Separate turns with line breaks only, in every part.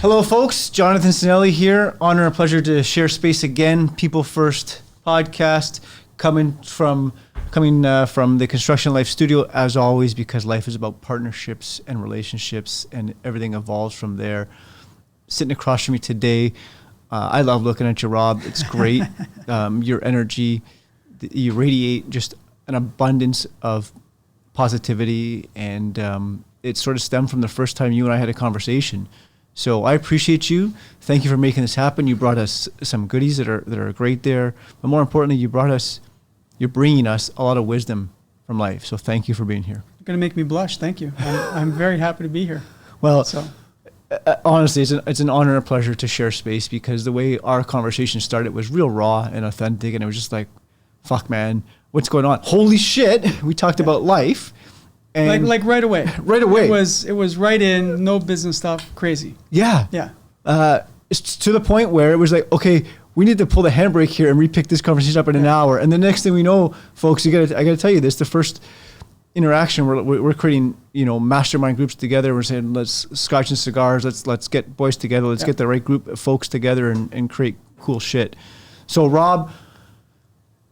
Hello, folks. Jonathan Cinelli here. Honor and pleasure to share space again. People First podcast coming from the Construction Life Studio, as always, because life is about partnerships and relationships, and everything evolves from there. Sitting across from me today, I love looking at you, Rob. It's great. Your energy, you radiate just an abundance of positivity, and it sort of stemmed from the first time you and I had a conversation. So I appreciate you. Thank you for making this happen. You brought us some goodies that are great there, but more importantly, you're bringing us a lot of wisdom from life. So thank you for being here.
You're going to make me blush. Thank you. I'm very happy to be here.
Well, honestly, it's an honor and a pleasure to share space, because the way our conversation started was real raw and authentic, and it was just like, fuck, man, what's going on? Holy shit. We talked about life. And
like right away.
Right away.
It was right in, no business stuff, crazy.
Yeah.
Yeah.
It's to the point where it was like, okay, we need to pull the handbrake here and repick this conversation up in an hour. And the next thing we know, folks, I got to tell you this, the first interaction, we're creating, mastermind groups together. We're saying, let's scotch and cigars. Let's get boys together. Let's get the right group of folks together and create cool shit. So Rob,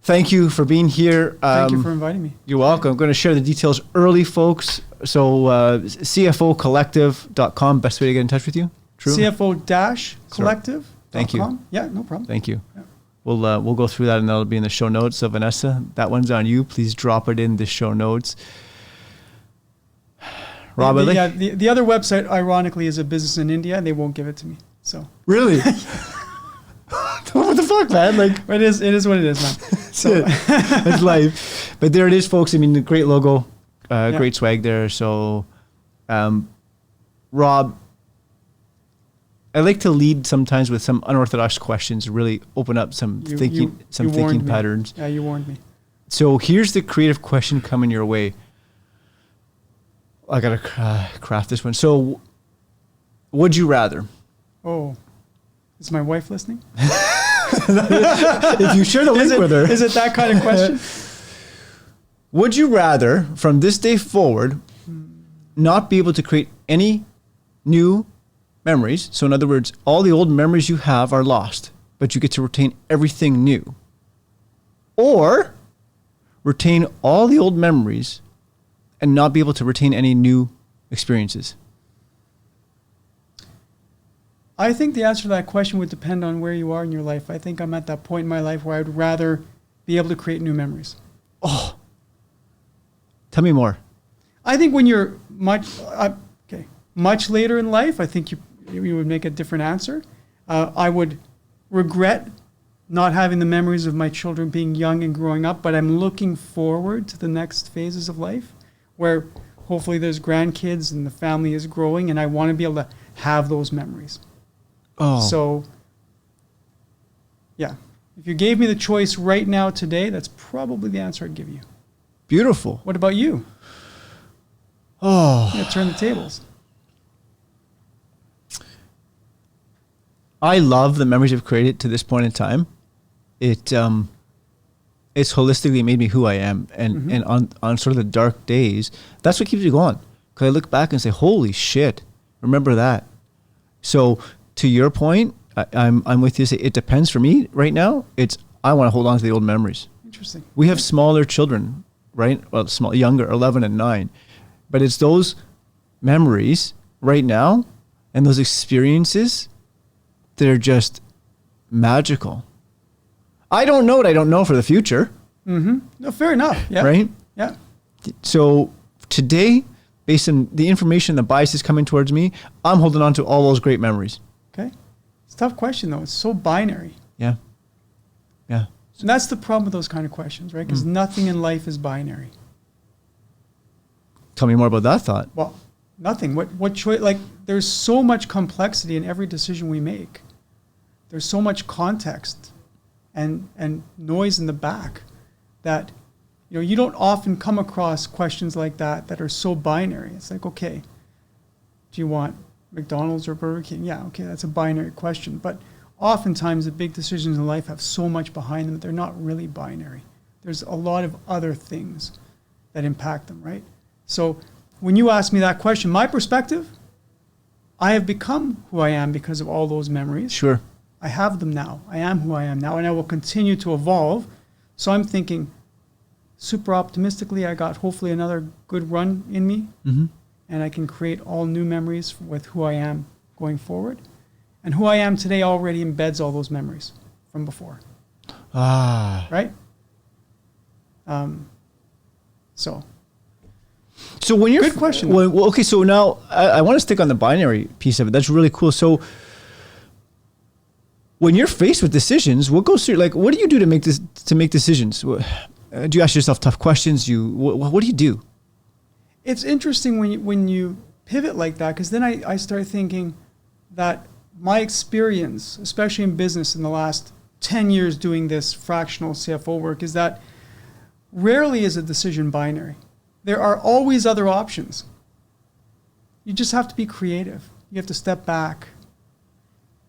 thank you for being here.
Thank you for inviting me.
You're welcome. I'm going to share the details early, folks. So CFOcollective.com, best way to get in touch with you. True?
CFO-collective.com.
Thank you.
Yeah, no problem.
Thank you.
Yeah.
We'll go through that, and that'll be in the show notes. So Vanessa, that one's on you. Please drop it in the show notes. Rob,
the other website, ironically, is a business in India, and they won't give it to me. So
really? What the fuck, man?
It is what it is, man. So.
It's life. But there it is, folks. I mean, the great logo, great swag there. So, Rob, I like to lead sometimes with some unorthodox questions, really open up some thinking patterns.
Yeah, you warned me.
So here's the creative question coming your way. I gotta craft this one. So, would you rather?
Oh, is my wife listening?
If you share the link with her.
Is it that kind of question?
Would you rather, from this day forward, not be able to create any new memories? So in other words, all the old memories you have are lost, but you get to retain everything new. Or retain all the old memories and not be able to retain any new experiences?
I think the answer to that question would depend on where you are in your life. I think I'm at that point in my life where I would rather be able to create new memories.
Oh, tell me more.
I think when you're much later in life, I think you would make a different answer. I would regret not having the memories of my children being young and growing up, but I'm looking forward to the next phases of life where hopefully there's grandkids and the family is growing, and I want to be able to have those memories.
Oh.
So, yeah. If you gave me the choice right now today, that's probably the answer I'd give you.
Beautiful.
What about you?
Oh.
I'm going to turn the tables.
I love the memories I've created to this point in time. It's holistically made me who I am. And on sort of the dark days, that's what keeps me going. Because I look back and say, holy shit, remember that. So to your point, I'm with you. It depends for me right now. I want to hold on to the old memories.
Interesting.
We have smaller children, right? Well, younger, 11 and 9. But it's those memories right now and those experiences that are just magical. I don't know what I don't know for the future.
Mm-hmm. No, fair enough. Yeah.
Right?
Yeah.
So today, based on the information, the biases coming towards me, I'm holding on to all those great memories.
Okay. It's a tough question, though. It's so binary.
Yeah. Yeah.
And that's the problem with those kind of questions, right? Because nothing in life is binary.
Tell me more about that thought.
Well, nothing. What choice? Like, there's so much complexity in every decision we make. There's so much context and noise in the back that, you don't often come across questions like that are so binary. It's like, okay, do you want McDonald's or Burger King? Yeah, okay, that's a binary question. But oftentimes the big decisions in life have so much behind them that they're not really binary. There's a lot of other things that impact them, right? So when you ask me that question, my perspective, I have become who I am because of all those memories.
Sure.
I have them now. I am who I am now, and I will continue to evolve. So I'm thinking super optimistically. I got hopefully another good run in me, and I can create all new memories with who I am going forward. And who I am today already embeds all those memories from before. Right? So
when you're
good question.
Well, okay, so now I want to stick on the binary piece of it. That's really cool. So when you're faced with decisions, what goes through? Like, what do you do to make decisions? Do you ask yourself tough questions? What do you do?
It's interesting when you pivot like that, because then I start thinking that my experience, especially in business in the last 10 years doing this fractional CFO work, is that rarely is a decision binary. There are always other options. You just have to be creative. You have to step back,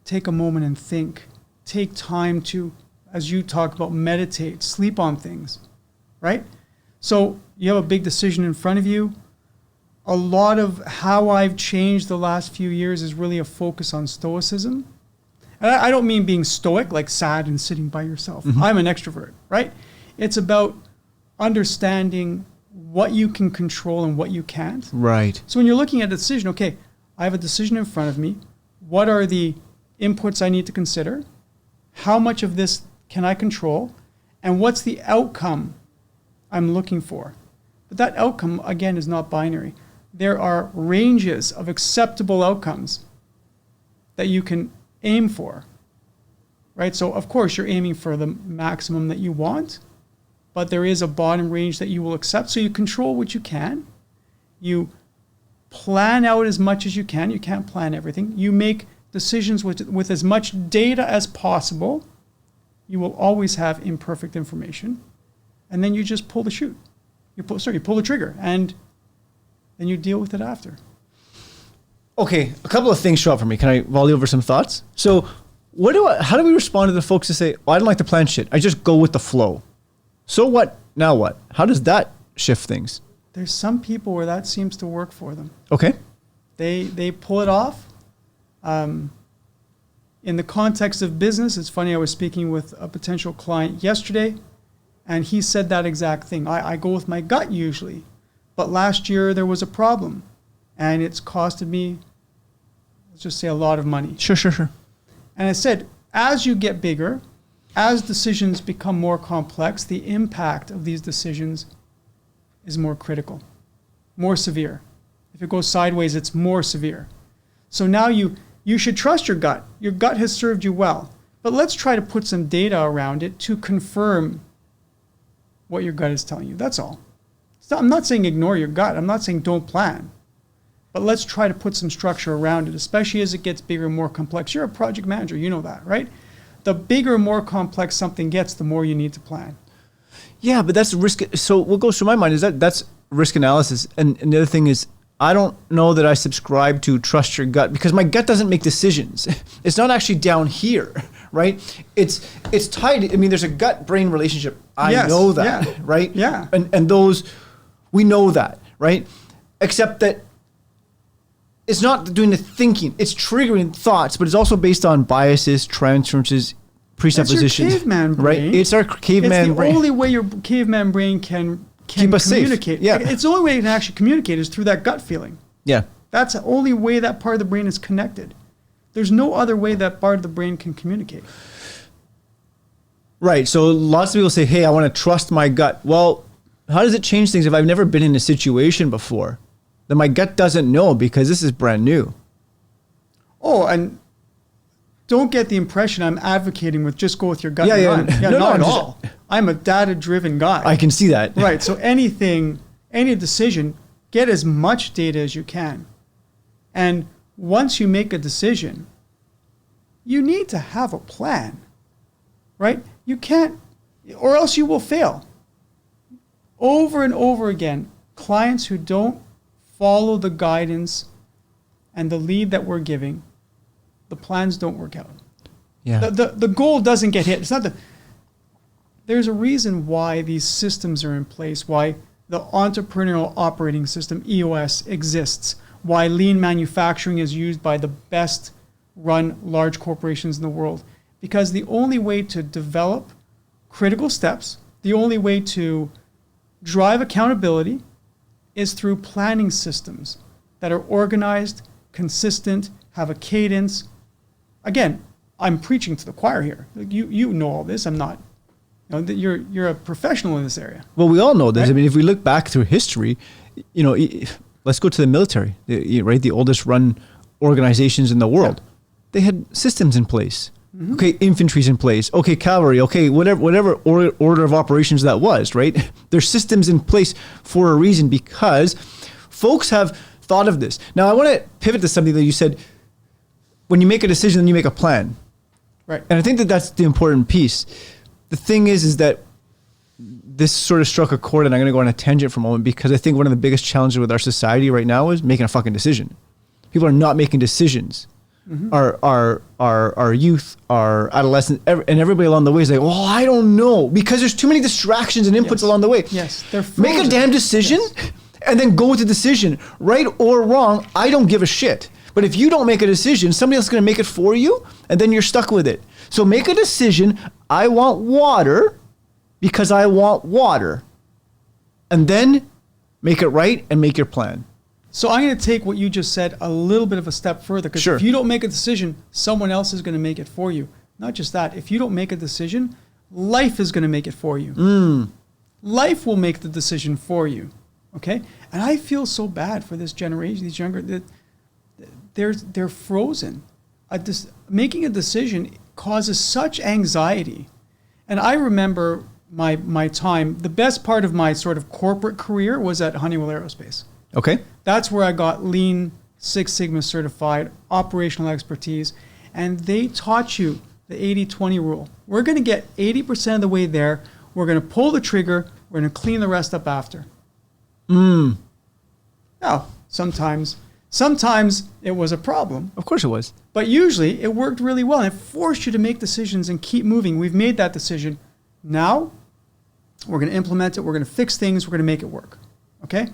take a moment and think, take time to, as you talk about, meditate, sleep on things, right? So you have a big decision in front of you. A lot of how I've changed the last few years is really a focus on stoicism. And I don't mean being stoic, like sad and sitting by yourself. I'm an extrovert, right? It's about understanding what you can control and what you can't.
Right.
So when you're looking at a decision, okay, I have a decision in front of me. What are the inputs I need to consider? How much of this can I control? And what's the outcome I'm looking for? But that outcome, again, is not binary. There are ranges of acceptable outcomes that you can aim for, right? So, of course, you're aiming for the maximum that you want, but there is a bottom range that you will accept. So you control what you can. You plan out as much as you can. You can't plan everything. You make decisions with as much data as possible. You will always have imperfect information. And then you just pull the chute. You pull the trigger, and then you deal with it after.
Okay, a couple of things show up for me. Can I volley over some thoughts? So how do we respond to the folks that say, oh, I don't like to plan shit. I just go with the flow. So what? Now what? How does that shift things?
There's some people where that seems to work for them.
Okay.
They pull it off. In the context of business, it's funny, I was speaking with a potential client yesterday, and he said that exact thing. I go with my gut usually, but last year there was a problem, and it's costed me, let's just say, a lot of money.
Sure.
And I said, as you get bigger, as decisions become more complex, the impact of these decisions is more critical, more severe. If it goes sideways, it's more severe. So now you should trust your gut. Your gut has served you well. But let's try to put some data around it to confirm what your gut is telling you. That's all. I'm not saying ignore your gut. I'm not saying don't plan. But let's try to put some structure around it, especially as it gets bigger and more complex. You're a project manager. You know that, right? The bigger and more complex something gets, the more you need to plan.
Yeah, but that's risk. So what goes through my mind is that's risk analysis. And the other thing is, I don't know that I subscribe to trust your gut, because my gut doesn't make decisions. It's not actually down here, right? It's tied. I mean, there's a gut-brain relationship. I know that, right?
Yeah.
And those, we know that, right? Except that it's not doing the thinking. It's triggering thoughts, but it's also based on biases, transferences, presuppositions.
That's your caveman brain.
Right? It's our caveman brain.
It's the only way your caveman brain can
keep us
communicate.
safe. Yeah.
It's the only way it can actually communicate is through that gut feeling.
Yeah.
That's the only way that part of the brain is connected. There's no other way that part of the brain can communicate.
Right. So lots of people say, hey, I want to trust my gut. Well, how does it change things if I've never been in a situation before? Then my gut doesn't know, because this is brand new.
Oh, and don't get the impression I'm advocating with just go with your gut.
Yeah.
Not at all. I'm a data-driven guy.
I can see that.
Right. So any decision, get as much data as you can. And once you make a decision, you need to have a plan, right? You can't, or else you will fail. Over and over again, clients who don't follow the guidance and the lead that we're giving, the plans don't work out.
Yeah.
The goal doesn't get hit. There's a reason why these systems are in place, why the entrepreneurial operating system, EOS, exists, why lean manufacturing is used by the best run large corporations in the world. Because the only way to develop critical steps, the only way to drive accountability is through planning systems that are organized, consistent, have a cadence. Again, I'm preaching to the choir here. Like you know all this. I'm not. You know, you're a professional in this area.
Well, we all know this.
Right?
I mean, if we look back through history, you know, let's go to the military, right? The oldest run organizations in the world. Yeah. They had systems in place. Mm-hmm. Okay, infantry's in place. Okay, cavalry. Okay, whatever order of operations that was, right? There's systems in place for a reason because folks have thought of this. Now, I want to pivot to something that you said. When you make a decision, then you make a plan.
Right.
And I think that that's the important piece. The thing is that this sort of struck a chord, and I'm going to go on a tangent for a moment because I think one of the biggest challenges with our society right now is making a fucking decision. People are not making decisions. Mm-hmm. Our youth, our adolescents, and everybody along the way is like, well, I don't know, because there's too many distractions and inputs along the way.
Yes, they're
make a damn decision, and then go with the decision, right or wrong. I don't give a shit. But if you don't make a decision, somebody else is going to make it for you, and then you're stuck with it. So make a decision. I want water because I want water, and then make it right and make your plan.
So I'm going to take what you just said a little bit of a step further, because if you don't make a decision, someone else is going to make it for you. Not just that, if you don't make a decision, life is going to make it for you. Life will make the decision for you, okay? And I feel so bad for this generation, these younger, they're frozen. Making a decision causes such anxiety. And I remember my time, the best part of my sort of corporate career was at Honeywell Aerospace.
Okay.
That's where I got Lean Six Sigma certified, operational expertise, and they taught you the 80-20 rule. We're going to get 80% of the way there. We're going to pull the trigger. We're going to clean the rest up after. Now, sometimes it was a problem.
Of course it was.
But usually it worked really well, and it forced you to make decisions and keep moving. We've made that decision. Now, we're going to implement it. We're going to fix things. We're going to make it work. Okay?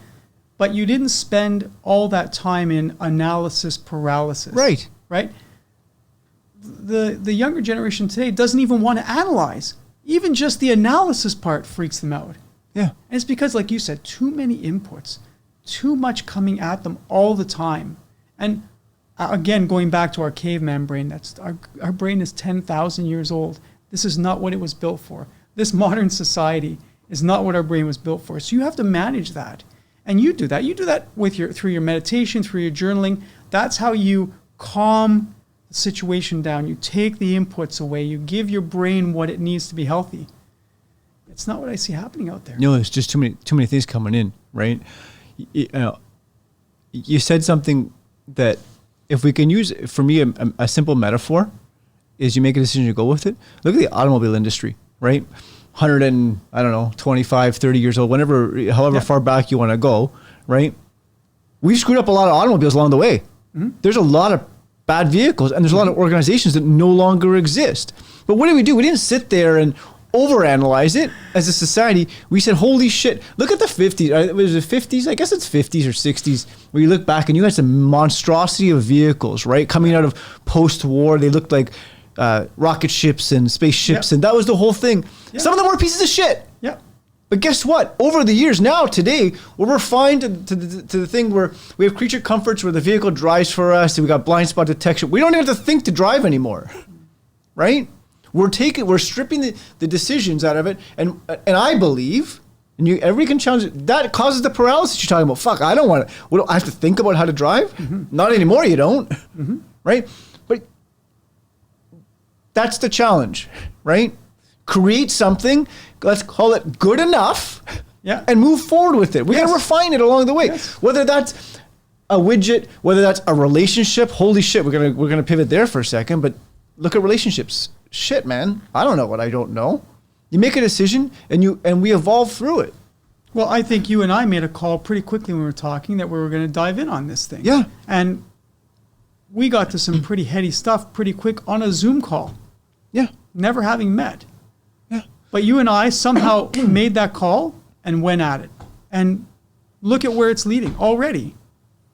But you didn't spend all that time in analysis paralysis.
Right.
Right? The younger generation today doesn't even want to analyze. Even just the analysis part freaks them out.
Yeah.
And it's because, like you said, too many inputs, too much coming at them all the time. And again, going back to our caveman brain, our brain is 10,000 years old. This is not what it was built for. This modern society is not what our brain was built for. So you have to manage that. And you do that. You do that through your meditation, through your journaling. That's how you calm the situation down. You take the inputs away. You give your brain what it needs to be healthy. It's not what I see happening out there.
No, it's just too many things coming in, right? You said something that, if we can use, for me, a simple metaphor is you make a decision to go with it. Look at the automobile industry, right? 25, 30 years old, however far back you want to go, right? We screwed up a lot of automobiles along the way. Mm-hmm. There's a lot of bad vehicles, and there's a lot of organizations that no longer exist. But what did we do? We didn't sit there and overanalyze it as a society. We said, holy shit, look at the 50s. Was it 50s? I guess it's 50s or 60s, where you look back and you had some monstrosity of vehicles, right? Coming out of post-war, they looked like rocket ships and spaceships, and that was the whole thing. Yep. Some of them were pieces of shit.
Yep.
But guess what? Over the years, now, today, we're refined to the thing where we have creature comforts where the vehicle drives for us, and we got blind spot detection. We don't even have to think to drive anymore, right? We're stripping the decisions out of it, and I believe, and everybody can challenge it, that causes the paralysis you're talking about. Fuck, I don't want to. I have to think about how to drive? Mm-hmm. Not anymore, you don't, right? But that's the challenge, right? Create something, let's call it good enough, and move forward with it. We got to refine it along the way. Yes. Whether that's a widget, whether that's a relationship, holy shit, we're gonna pivot there for a second, but look at relationships. Shit, man, I don't know what I don't know. You make a decision and we evolve through it.
Well, I think you and I made a call pretty quickly when we were talking that we were going to dive in on this thing.
Yeah.
And we got to some pretty heady stuff pretty quick on a Zoom call.
Yeah.
Never having met.
Yeah.
But you and I somehow made that call and went at it. And look at where it's leading already.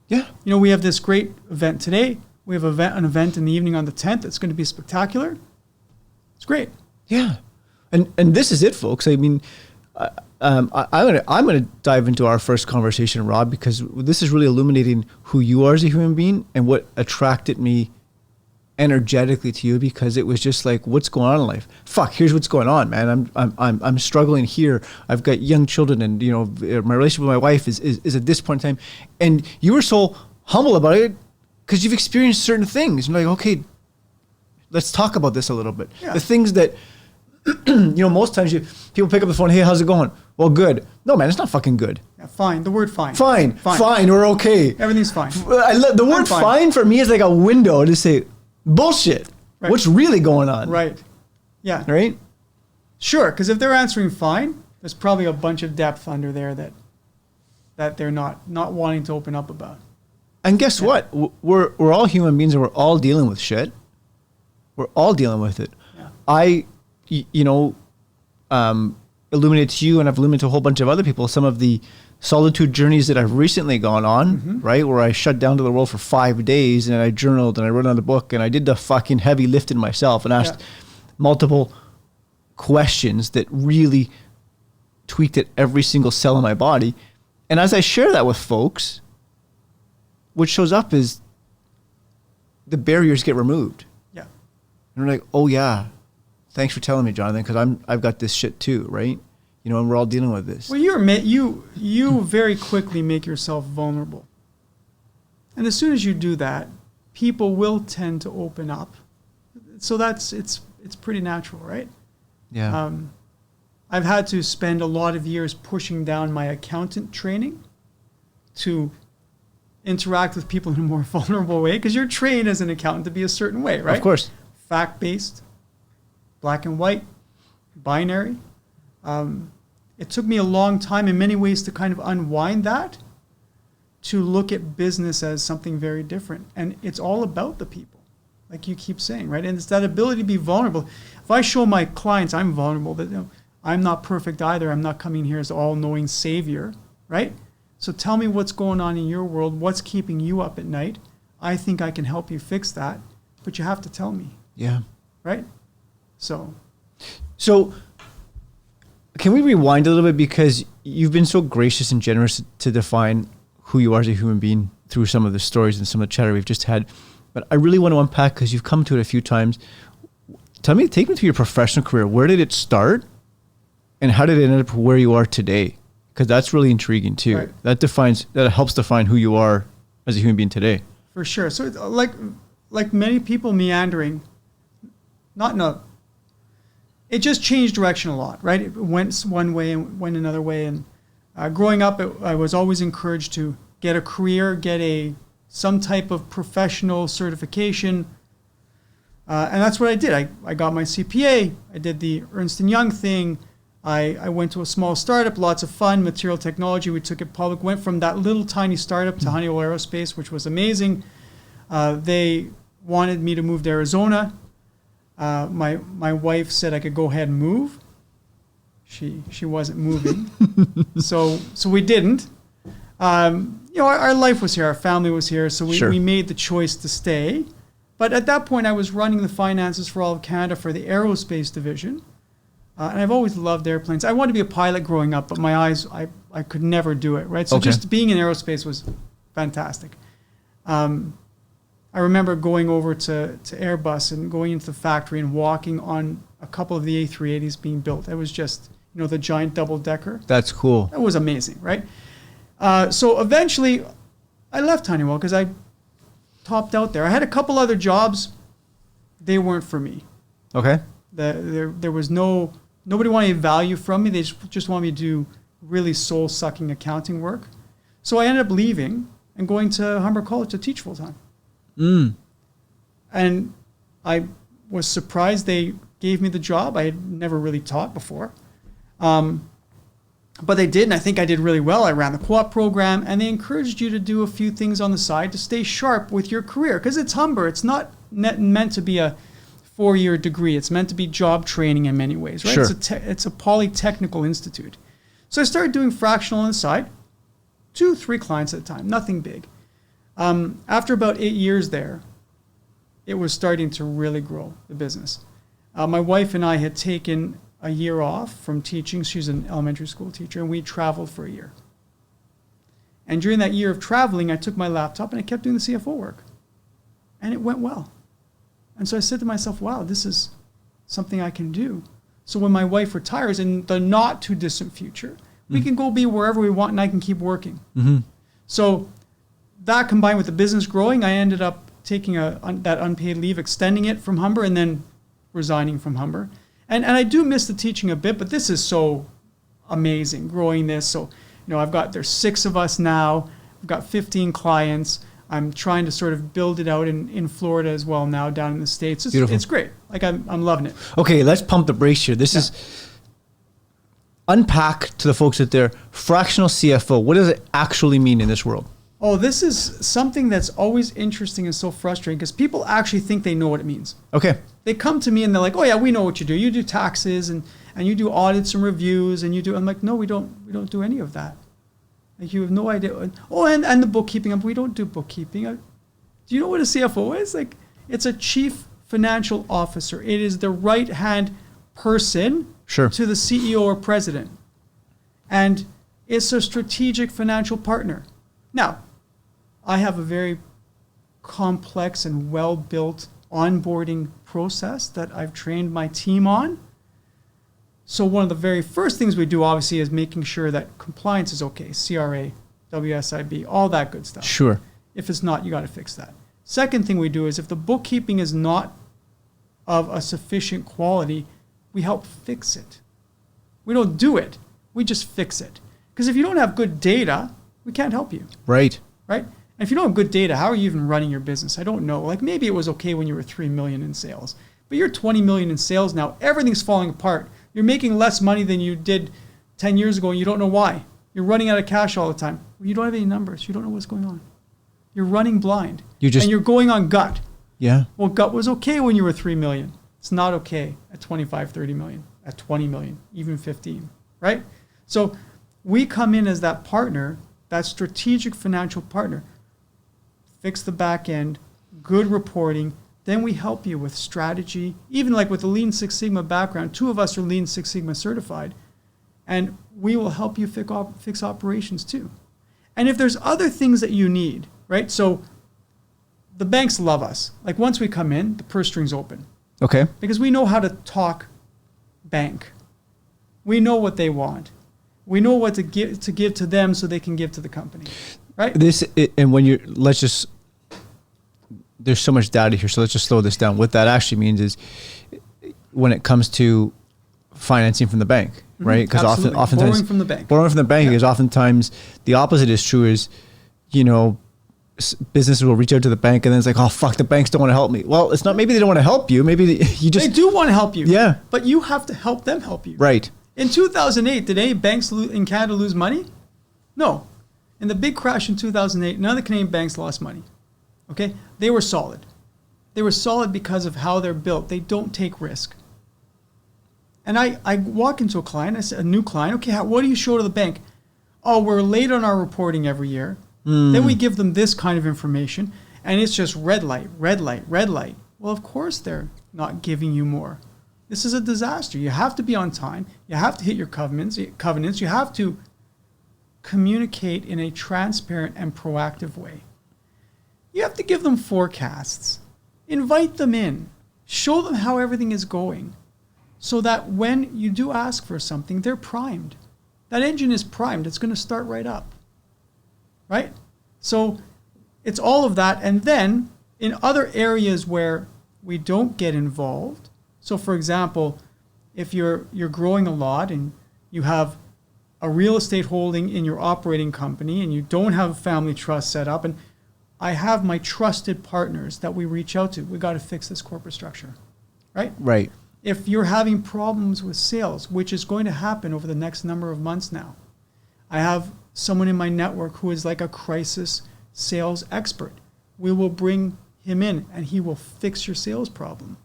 Yeah.
You know, we have this great event today. We have an event in the evening on the 10th. It's going to be spectacular. It's great.
Yeah. And this is it, folks. I mean, I'm gonna dive into our first conversation, Rob, because this is really illuminating who you are as a human being and what attracted me energetically to you, because it was just like, what's going on in life? Fuck, here's what's going on, man. I'm struggling here. I've got young children, and you know, my relationship with my wife is at this point in time. And you were so humble about it because you've experienced certain things. And like, okay, let's talk about this a little bit.
Yeah.
The things that you know, most times people pick up the phone, hey, how's it going? Well, good. No, man, it's not fucking good.
Yeah, fine. The word fine.
Fine, or okay.
Everything's fine.
The word fine for me is like a window to say, bullshit.
Right.
What's really going on?
Right. Yeah.
Right?
Sure, because if they're answering fine, there's probably a bunch of depth under there that they're not wanting to open up about.
And guess what? We're all human beings, and we're all dealing with shit. We're all dealing with it.
Yeah.
Illuminated to you, and I've illuminated to a whole bunch of other people, some of the solitude journeys that I've recently gone on, right? Where I shut down to the world for 5 days, and I journaled, and I wrote another book, and I did the fucking heavy lifting myself, and asked multiple questions that really tweaked at every single cell in my body. And as I share that with folks, what shows up is the barriers get removed.
Yeah.
And they're like, oh yeah, thanks for telling me, Jonathan, because I've got this shit too, right? You know, and we're all dealing with this.
Well, you very quickly make yourself vulnerable. And as soon as you do that, people will tend to open up. So it's pretty natural, right?
Yeah.
I've had to spend a lot of years pushing down my accountant training to interact with people in a more vulnerable way, because you're trained as an accountant to be a certain way, right?
Of course.
Fact-based, black and white, binary. It took me a long time in many ways to kind of unwind that, to look at business as something very different. And it's all about the people, like you keep saying, right? And it's that ability to be vulnerable. If I show my clients I'm vulnerable, that, you know, I'm not perfect either. I'm not coming here as all-knowing savior, right? So tell me what's going on in your world. What's keeping you up at night? I think I can help you fix that, but you have to tell me.
Yeah.
Right? So
can we rewind a little bit, because you've been so gracious and generous to define who you are as a human being through some of the stories and some of the chatter we've just had. But I really want to unpack, because you've come to it a few times. Take me through your professional career. Where did it start, and how did it end up where you are today? Because that's really intriguing too.
Right.
That helps define who you are as a human being today.
For sure. So it's like many people meandering, it just changed direction a lot, right? It went one way and went another way. And growing up, I was always encouraged to get a career, get some type of professional certification. And that's what I did. I got my CPA. I did the Ernst & Young thing. I went to a small startup, lots of fun, material technology. We took it public, went from that little tiny startup to Honeywell Aerospace, which was amazing. They wanted me to move to Arizona. My wife said I could go ahead and move. She wasn't moving, so we didn't. Our life was here, our family was here, so we made the choice to stay. But at that point, I was running the finances for all of Canada for the aerospace division, and I've always loved airplanes. I wanted to be a pilot growing up, but my eyes, I could never do it. Right, so just being in aerospace was fantastic. I remember going over to Airbus and going into the factory and walking on a couple of the A380s being built. It was just, the giant double-decker.
That's cool.
That was amazing, right? So eventually, I left Honeywell because I topped out there. I had a couple other jobs. They weren't for me.
Okay.
There was nobody wanted any value from me. They just wanted me to do really soul-sucking accounting work. So I ended up leaving and going to Humber College to teach full-time. And I was surprised they gave me the job. I had never really taught before. But they did, and I think I did really well. I ran the co-op program, and they encouraged you to do a few things on the side to stay sharp with your career, because it's Humber. It's not meant to be a 4-year degree. It's meant to be job training in many ways, right?
Sure.
It's a polytechnical institute. So I started doing fractional on the side, 2-3 clients at a time, nothing big. After about 8 years there, it was starting to really grow, the business. My wife and I had taken a year off from teaching. She's an elementary school teacher, and we traveled for a year. And during that year of traveling, I took my laptop and I kept doing the CFO work. And it went well. And so I said to myself, wow, this is something I can do. So when my wife retires in the not too distant future, we can go be wherever we want and I can keep working.
Mm-hmm.
So that combined with the business growing, I ended up taking that unpaid leave, extending it from Humber, and then resigning from Humber. And I do miss the teaching a bit, but this is so amazing, growing this. So, there's 6 of us now. I've got 15 clients. I'm trying to sort of build it out in Florida as well now, down in the States. It's great. Like, I'm loving it.
Okay, let's pump the brakes here. This is unpack to the folks out there, fractional CFO. What does it actually mean in this world?
Oh, this is something that's always interesting and so frustrating because people actually think they know what it means.
Okay.
They come to me and they're like, oh yeah, we know what you do. You do taxes and you do audits and reviews and you do. I'm like, no, we don't do any of that. Like, you have no idea. Oh, and the bookkeeping. We don't do bookkeeping. Do you know what a CFO is? Like, it's a chief financial officer. It is the right-hand person
to
the CEO or president. And it's a strategic financial partner. Now, I have a very complex and well-built onboarding process that I've trained my team on. So one of the very first things we do, obviously, is making sure that compliance is okay. CRA, WSIB, all that good stuff.
Sure.
If it's not, you got to fix that. Second thing we do is if the bookkeeping is not of a sufficient quality, we help fix it. We don't do it. We just fix it. Because if you don't have good data, we can't help you.
Right.
Right? And if you don't have good data, how are you even running your business? I don't know. Like, maybe it was okay when you were 3 million in sales, but you're 20 million in sales now. Everything's falling apart. You're making less money than you did 10 years ago, and you don't know why. You're running out of cash all the time. You don't have any numbers. You don't know what's going on. You're running blind. And you're going on gut.
Yeah.
Well, gut was okay when you were 3 million. It's not okay at 25, 30 million, at 20 million, even 15, right? So we come in as that partner, that strategic financial partner, fix the back end, good reporting. Then we help you with strategy, even like with the Lean Six Sigma background. 2 of us are Lean Six Sigma certified, and we will help you fix operations too. And if there's other things that you need, right? So the banks love us. Like, once we come in, the purse strings open.
Okay.
Because we know how to talk bank. We know what they want. We know what to give to them so they can give to the company, right? There's so much data here, so let's just slow this down. What that actually means is, when it comes to financing from the bank, right? Because oftentimes borrowing from the bank.
Borrowing from the bank, because oftentimes the opposite is true. Is, businesses will reach out to the bank and then it's like, oh fuck, the banks don't want to help me. Well, it's not. Maybe they don't want to help you. Maybe they
do want to help you.
Yeah.
But you have to help them help you.
Right.
In 2008, did any banks in Canada lose money? No. In the big crash in 2008, none of the Canadian banks lost money. Okay? They were solid. They were solid because of how they're built. They don't take risk. And I walk into a new client, okay, what do you show to the bank? Oh, we're late on our reporting every year. Then we give them this kind of information, and it's just red light, red light, red light. Well, of course they're not giving you more. This is a disaster. You have to be on time. You have to hit your covenants. You have to communicate in a transparent and proactive way. You have to give them forecasts. Invite them in. Show them how everything is going so that when you do ask for something, they're primed. That engine is primed. It's going to start right up. Right? So it's all of that. And then in other areas where we don't get involved, so for example, if you're growing a lot and you have a real estate holding in your operating company and you don't have a family trust set up, and I have my trusted partners that we reach out to, we got to fix this corporate structure, right?
Right.
If you're having problems with sales, which is going to happen over the next number of months now, I have someone in my network who is like a crisis sales expert. We will bring him in and he will fix your sales problem.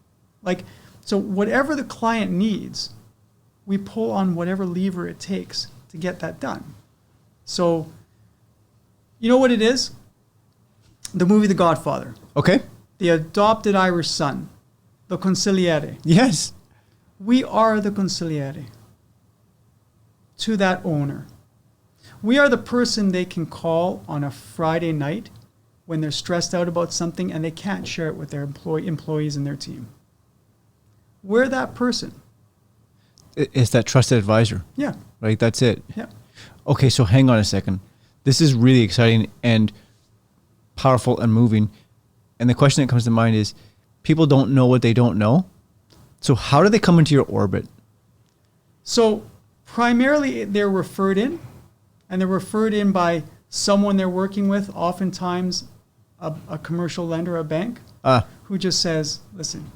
So whatever the client needs, we pull on whatever lever it takes to get that done. So, you know what it is? The movie The Godfather.
Okay.
The adopted Irish son. The consigliere.
Yes.
We are the consigliere to that owner. We are the person they can call on a Friday night when they're stressed out about something and they can't share it with their employees and their team. We're that person.
It's that trusted advisor.
Yeah.
Right? That's it.
Yeah.
Okay, so hang on a second. This is really exciting and powerful and moving. And the question that comes to mind is, people don't know what they don't know. So how do they come into your orbit?
So primarily they're referred in, and they're referred in by someone they're working with, oftentimes a commercial lender, a bank, who just says, listen,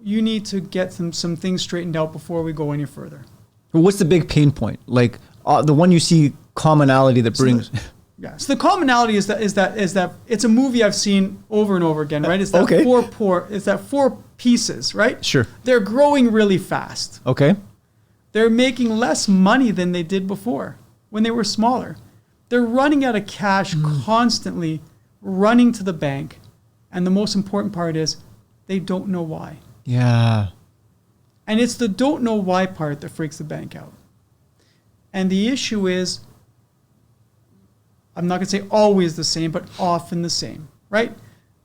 you need to get some things straightened out before we go any further.
Well, what's the big pain point? Like the one you see commonality that brings...
Yeah. So the commonality is that it's a movie I've seen over and over again, right? It's that
okay.
four pieces, right?
Sure.
They're growing really fast.
Okay.
They're making less money than they did before when they were smaller. They're running out of cash constantly, running to the bank. And the most important part is they don't know why.
Yeah.
And it's the don't know why part that freaks the bank out. And the issue is, I'm not going to say always the same, but often the same, right?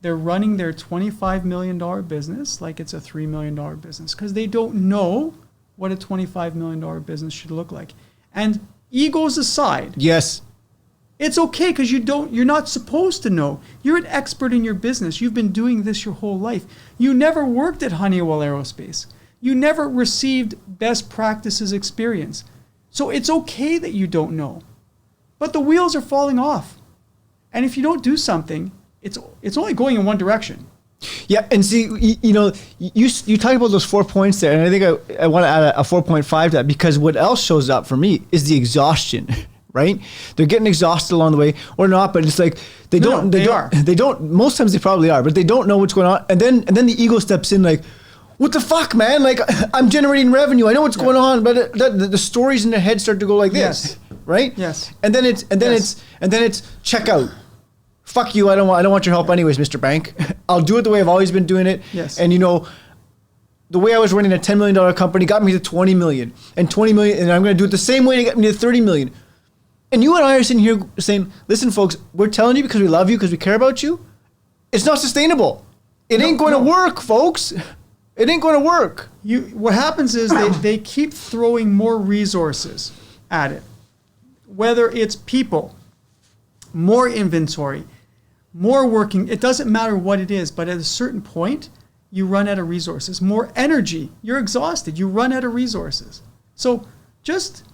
They're running their $25 million business like it's a $3 million business because they don't know what a $25 million business should look like. And egos aside,
yes,
it's okay because you're not supposed to know. You're an expert in your business. You've been doing this your whole life. You never worked at Honeywell Aerospace. You never received best practices experience. So it's okay that you don't know. But the wheels are falling off. And if you don't do something, it's only going in one direction.
Yeah, and see, you talk about those 4 points there, and I think I want to add a 4.5 to that, because what else shows up for me is the exhaustion, right? They're getting exhausted along the way, or not, but it's like they don't. Most times they probably are, but they don't know what's going on, and then the ego steps in like, what the fuck, man? Like, I'm generating revenue. I know what's going on, but the stories in their head start to go like this, right?
Yes.
And then it's check out. Fuck you. I don't want your help anyways, Mr. Bank. I'll do it the way I've always been doing it.
Yes.
And the way I was running a $10 million company got me to 20 million, and 20 million, and I'm going to do it the same way to get me to 30 million. And you and I are sitting here saying, listen, folks, we're telling you because we love you, because we care about you. It's not sustainable. It ain't going to work, folks. It ain't going to work.
What happens is they keep throwing more resources at it, whether it's people, more inventory, more working. It doesn't matter what it is, but at a certain point, you run out of resources. More energy. You're exhausted. You run out of resources. So just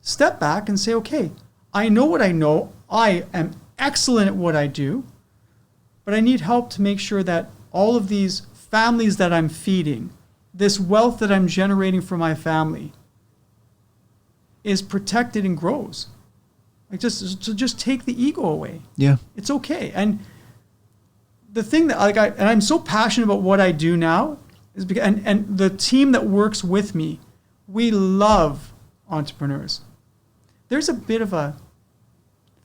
step back and say, okay, I know what I know. I am excellent at what I do, but I need help to make sure that all of these families that I'm feeding, this wealth that I'm generating for my family, is protected and grows. Like just take the ego away.
Yeah,
it's okay. And the thing that I'm so passionate about what I do now is because and the team that works with me, we love entrepreneurs. There's a bit of a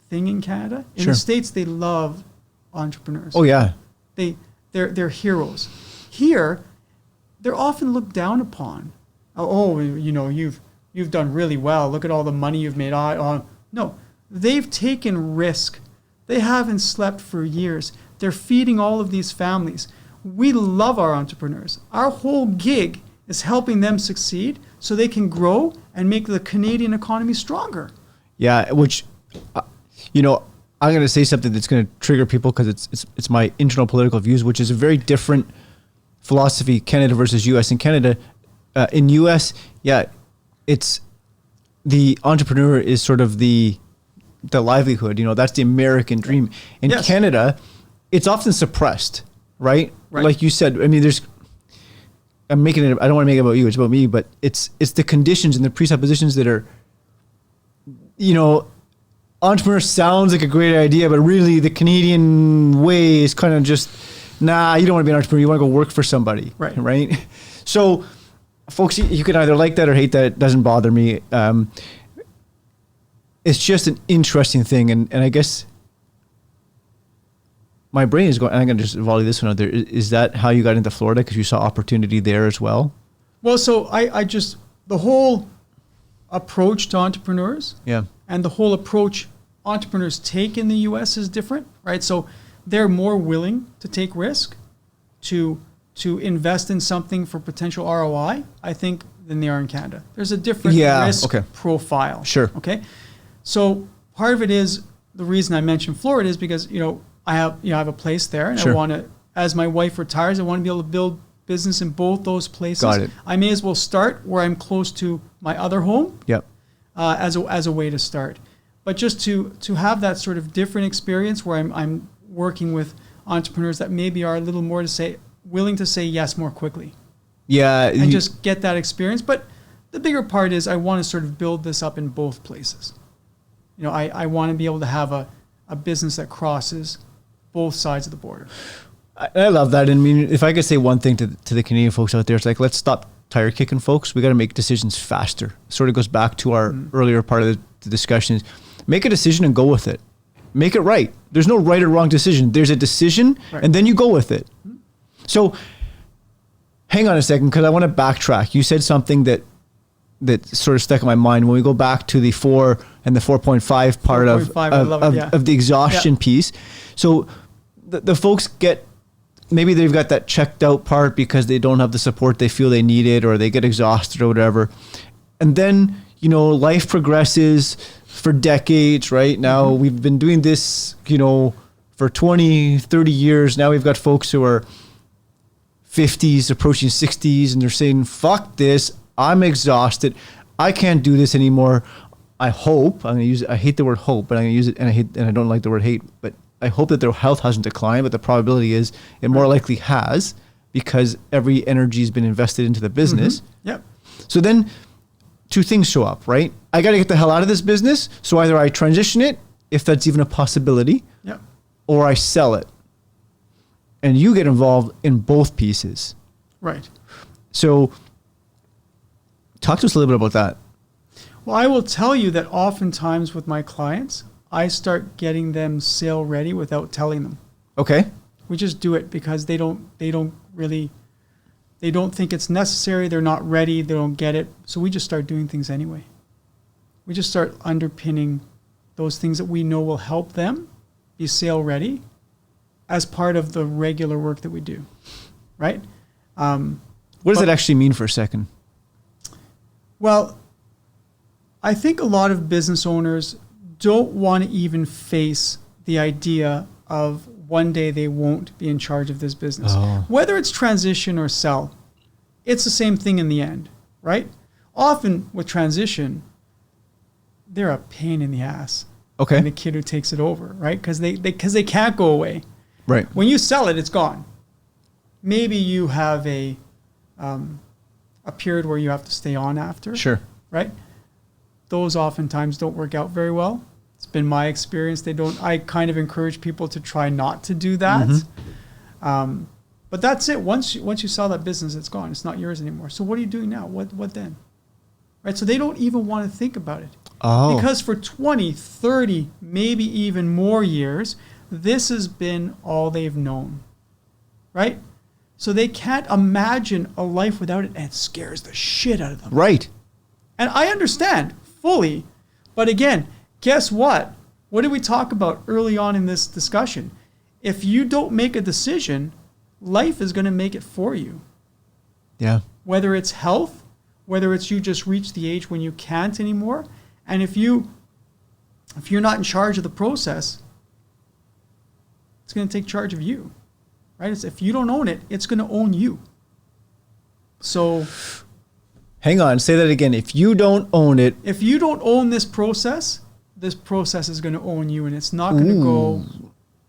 thing in Canada. In the States, they love entrepreneurs.
Oh yeah,
they're heroes. Here, they're often looked down upon. Oh, you've done really well. Look at all the money you've made. No, they've taken risk. They haven't slept for years. They're feeding all of these families. We love our entrepreneurs. Our whole gig is helping them succeed so they can grow and make the Canadian economy stronger.
Yeah, which, I'm going to say something that's going to trigger people because it's my internal political views, which is a very different philosophy, Canada versus U.S. In Canada, in U.S., it's the entrepreneur is sort of the livelihood. That's the American dream. In Canada, it's often suppressed, right? Like you said, I mean, I don't want to make it about you, it's about me, but it's the conditions and the presuppositions that are, entrepreneur sounds like a great idea, but really the Canadian way is kind of just, nah, you don't want to be an entrepreneur. You want to go work for somebody. Right. So folks, you can either like that or hate that. It doesn't bother me. It's just an interesting thing. And I guess my brain is going, and I'm going to just volley this one out there. Is that how you got into Florida? Because you saw opportunity there as well?
Well, so I just, the whole approach to entrepreneurs and the whole approach entrepreneurs take in the US is different, right? So they're more willing to take risk, to invest in something for potential ROI, I think, than they are in Canada. There's a different risk profile.
Sure.
Okay. So part of it is, the reason I mentioned Florida is because, I have a place there, and I want to, as my wife retires, I want to be able to build business in both those places.
Got it.
I may as well start where I'm close to my other home.
Yep.
As a way to start. But just to have that sort of different experience where I'm working with entrepreneurs that maybe are a little more willing to say yes more quickly.
Yeah.
And just get that experience. But the bigger part is I want to sort of build this up in both places. I want to be able to have a business that crosses both sides of the border.
I love that. I mean, if I could say one thing to the Canadian folks out there, it's like, let's stop tire kicking, folks. We got to make decisions faster. Sort of goes back to our earlier part of the discussion is make a decision and go with it. Make it right. There's no right or wrong decision. There's a decision and then you go with it. So hang on a second, because I want to backtrack. You said something that sort of stuck in my mind when we go back to the 4 and the 4.5 part of the exhaustion piece. So the folks maybe they've got that checked out part because they don't have the support they feel they needed, or they get exhausted or whatever. And then, life progresses for decades, right? Now we've been doing this, for 20, 30 years. Now we've got folks who are 50s, approaching 60s, and they're saying, fuck this. I'm exhausted. I can't do this anymore. I hope, I'm going to use it. I hate the word hope, but I'm going to use it, and I don't like the word hate, but I hope that their health hasn't declined, but the probability is it more likely has, because every energy has been invested into the business.
Yep.
So then 2 things show up, right? I got to get the hell out of this business. So either I transition it, if that's even a possibility, or I sell it. And you get involved in both pieces.
Right.
So talk to us a little bit about that.
Well, I will tell you that oftentimes with my clients, I start getting them sale ready without telling them.
Okay.
We just do it because they don't think it's necessary. They're not ready. They don't get it. So we just start doing things anyway. We just start underpinning those things that we know will help them be sale ready as part of the regular work that we do. Right?
What does that actually mean for a second?
Well, I think a lot of business owners don't want to even face the idea of one day they won't be in charge of this business. Whether it's transition or sell, it's the same thing in the end, right? Often with transition, they're a pain in the ass.
Okay.
And the kid who takes it over, right? Because they can't go away.
Right.
When you sell it, it's gone. Maybe you have a period where you have to stay on after.
Sure.
Right? Those oftentimes don't work out very well. It's been my experience. I kind of encourage people to try not to do that. But that's it. Once you sell that business, it's gone. It's not yours anymore. So what are you doing now? What then? Right? So they don't even want to think about it. Because for 20, 30, maybe even more years, this has been all they've known. Right? So they can't imagine a life without it, and it scares the shit out of them.
Right.
And I understand fully. But again, guess what? What did we talk about early on in this discussion? If you don't make a decision, life is going to make it for you.
Yeah.
Whether it's health, whether it's you just reach the age when you can't anymore. And if you're not in charge of the process, it's going to take charge of you. Right? If you don't own it, it's going to own you. So
hang on, say that again. If you don't own it.
If you don't own this process is going to own you, and it's not going to go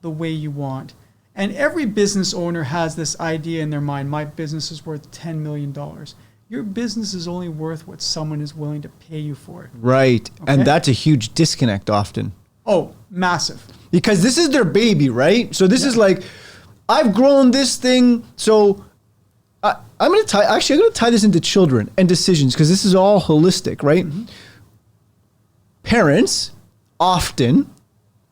the way you want. And every business owner has this idea in their mind, my business is worth $10 million. Your business is only worth what someone is willing to pay you for it.
Right. Okay? And that's a huge disconnect often.
Oh, massive.
Because this is their baby, right? So this is like, I've grown this thing, so I'm going to tie this into children and decisions, because this is all holistic, right? Parents often,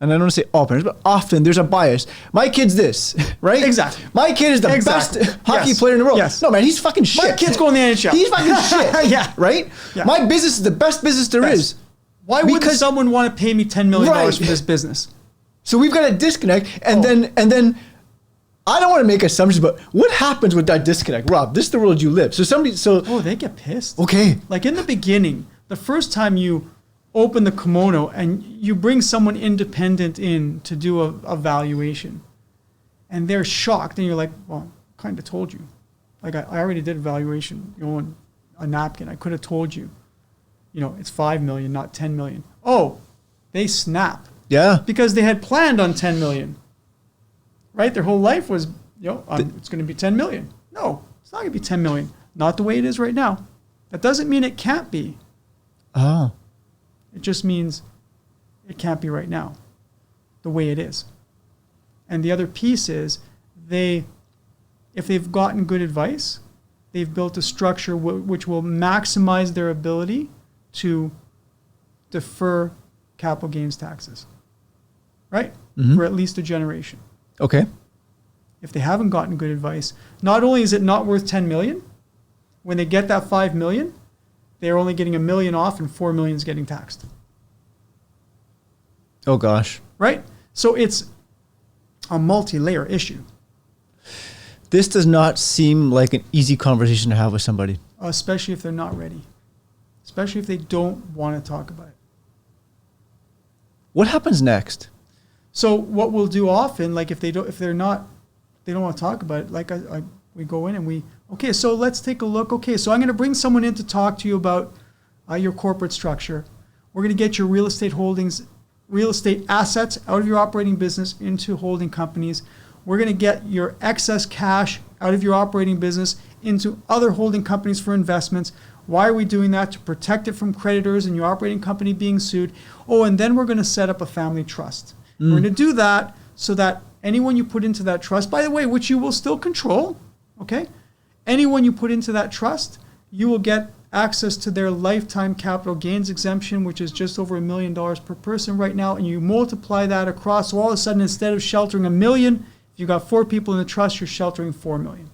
and I don't want to say all parents, but often there's a bias. My kid's this, right?
Exactly.
My kid is the best hockey player in the world.
Yes.
No, man, he's fucking shit.
My kid's going to the NHL.
He's fucking shit.
Yeah.
Right?
Yeah.
My business is the best business there is.
Why would someone want to pay me $10 million for this business?
So we've got a disconnect, and then I don't want to make assumptions, but what happens with that disconnect? Rob, this is the world you live. So
they get pissed.
Okay.
Like in the beginning, the first time you open the kimono and you bring someone independent in to do a valuation, and they're shocked, and you're like, well, kind of told you. Like I already did a valuation, on a napkin. I could have told you, it's 5 million, not 10 million. Oh, they snap.
Yeah.
Because they had planned on 10 million. Right? Their whole life was, it's going to be 10 million. No, it's not going to be 10 million. Not the way it is right now. That doesn't mean it can't be.
Oh.
It just means it can't be right now, the way it is. And the other piece is if they've gotten good advice, they've built a structure which will maximize their ability to defer capital gains taxes, right?
Mm-hmm.
For at least a generation.
Okay.
If they haven't gotten good advice, not only is it not worth 10 million, when they get that 5 million, they're only getting $1 million off and 4 million is getting taxed.
Oh gosh.
Right? So it's a multi-layer issue.
This does not seem like an easy conversation to have with somebody.
Especially if they're not ready. Especially if they don't want to talk about it.
What happens next?
So what we'll do often, like if they don't want to talk about it, like we go in and okay, so let's take a look. Okay, so I'm going to bring someone in to talk to you about your corporate structure. We're going to get your real estate assets out of your operating business into holding companies. We're going to get your excess cash out of your operating business into other holding companies for investments. Why are we doing that? To protect it from creditors and your operating company being sued. Oh, and then we're going to set up a family trust. We're going to do that so that anyone you put into that trust, by the way, which you will still control, okay? Anyone you put into that trust, you will get access to their lifetime capital gains exemption, which is just over $1 million per person right now, and you multiply that across. So all of a sudden, instead of sheltering $1 million, if you got 4 people in the trust, you're sheltering $4 million.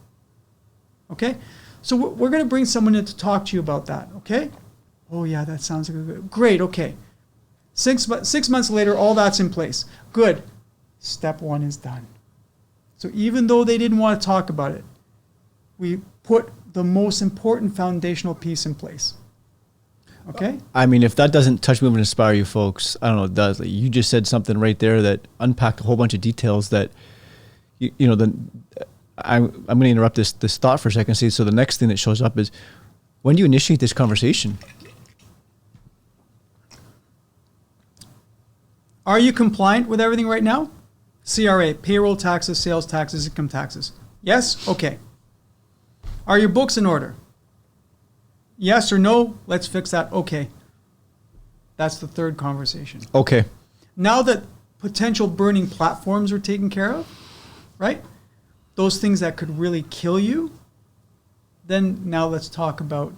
Okay? So we're going to bring someone in to talk to you about that, okay? Oh yeah, that sounds like a good, great, okay. 6 months later, all that's in place. Good. Step 1 is done. So even though they didn't want to talk about it, we put the most important foundational piece in place. Okay?
I mean, if that doesn't touch, move, and inspire you folks, I don't know what does. Like, you just said something right there that unpacked a whole bunch of details that, I'm going to interrupt this thought for a second. So the next thing that shows up is, when do you initiate this conversation?
Are you compliant with everything right now? CRA, payroll taxes, sales taxes, income taxes. Yes? Okay. Are your books in order? Yes or no? Let's fix that. Okay. That's the third conversation.
Okay.
Now that potential burning platforms are taken care of, right? Those things that could really kill you, then now let's talk about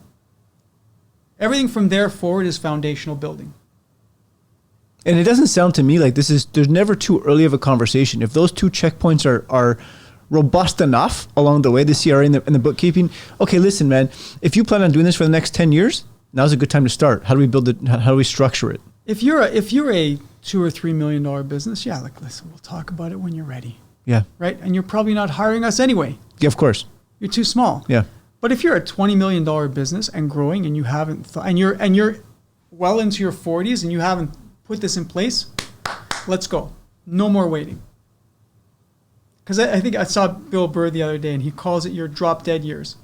everything from there forward is foundational building.
And it doesn't sound to me like there's never too early of a conversation. If those two checkpoints are robust enough along the way, the CRA and the bookkeeping, okay, listen, man, if you plan on doing this for the next 10 years, now's a good time to start. How do we build it? How do we structure it?
If you're a $2 or $3 million business, yeah, like, listen, we'll talk about it when you're ready.
Yeah.
Right? And you're probably not hiring us anyway.
Yeah, of course.
You're too small.
Yeah.
But if you're a $20 million business and growing and you haven't, and you're well into your 40s and you haven't put this in place, let's go. No more waiting. Because I think I saw Bill Burr the other day and he calls it your drop dead years.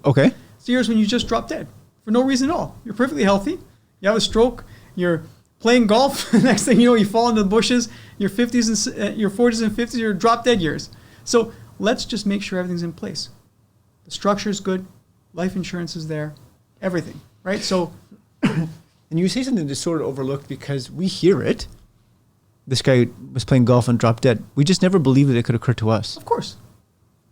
Okay.
It's the years when you just drop dead for no reason at all. You're perfectly healthy. You have a stroke. You're playing golf. Next thing you know, you fall into the bushes. Your 50s and your 40s and 50s, you're drop dead years. So let's just make sure everything's in place. The structure is good. Life insurance is there. Everything, right? So,
and you say something that's sort of overlooked because we hear it. This guy was playing golf and dropped dead. We just never believed that it could occur to us.
Of course.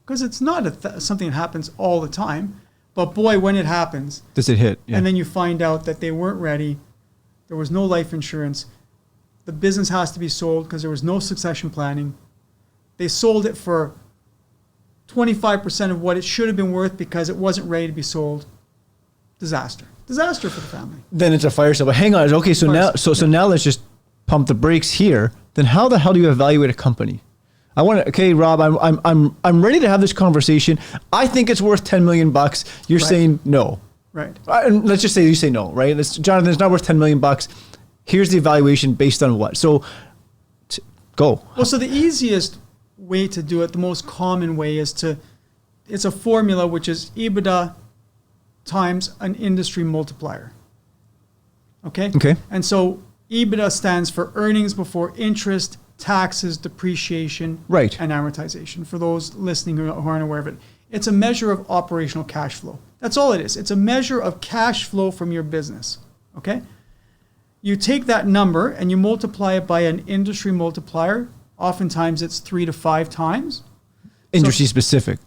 Because it's not something that happens all the time. But boy, when it happens.
Does it hit? Yeah.
And then you find out that they weren't ready. There was no life insurance. the business has to be sold because there was no succession planning. They sold it for 25% of what it should have been worth because it wasn't ready to be sold. Disaster for the family.
Then it's a fire sale. But hang on. Okay, so now let's just pump the brakes here. Then how the hell do you evaluate a company? Okay, Rob, I'm ready to have this conversation. I think it's worth $10 million. You're saying no.
Right.
Let's just say you say no, right? Jonathan, it's not worth $10 million. Here's the evaluation based on what? So go.
Well, so the easiest way to do it, the most common way it's a formula, which is EBITDA times an industry multiplier. Okay?
Okay.
And so EBITDA stands for earnings before interest, taxes, depreciation,
right,
and amortization. For those listening who aren't aware of it, it's a measure of operational cash flow. That's all it is. It's a measure of cash flow from your business. Okay? You take that number and you multiply it by an industry multiplier. Oftentimes it's 3 to 5 times.
Industry specific.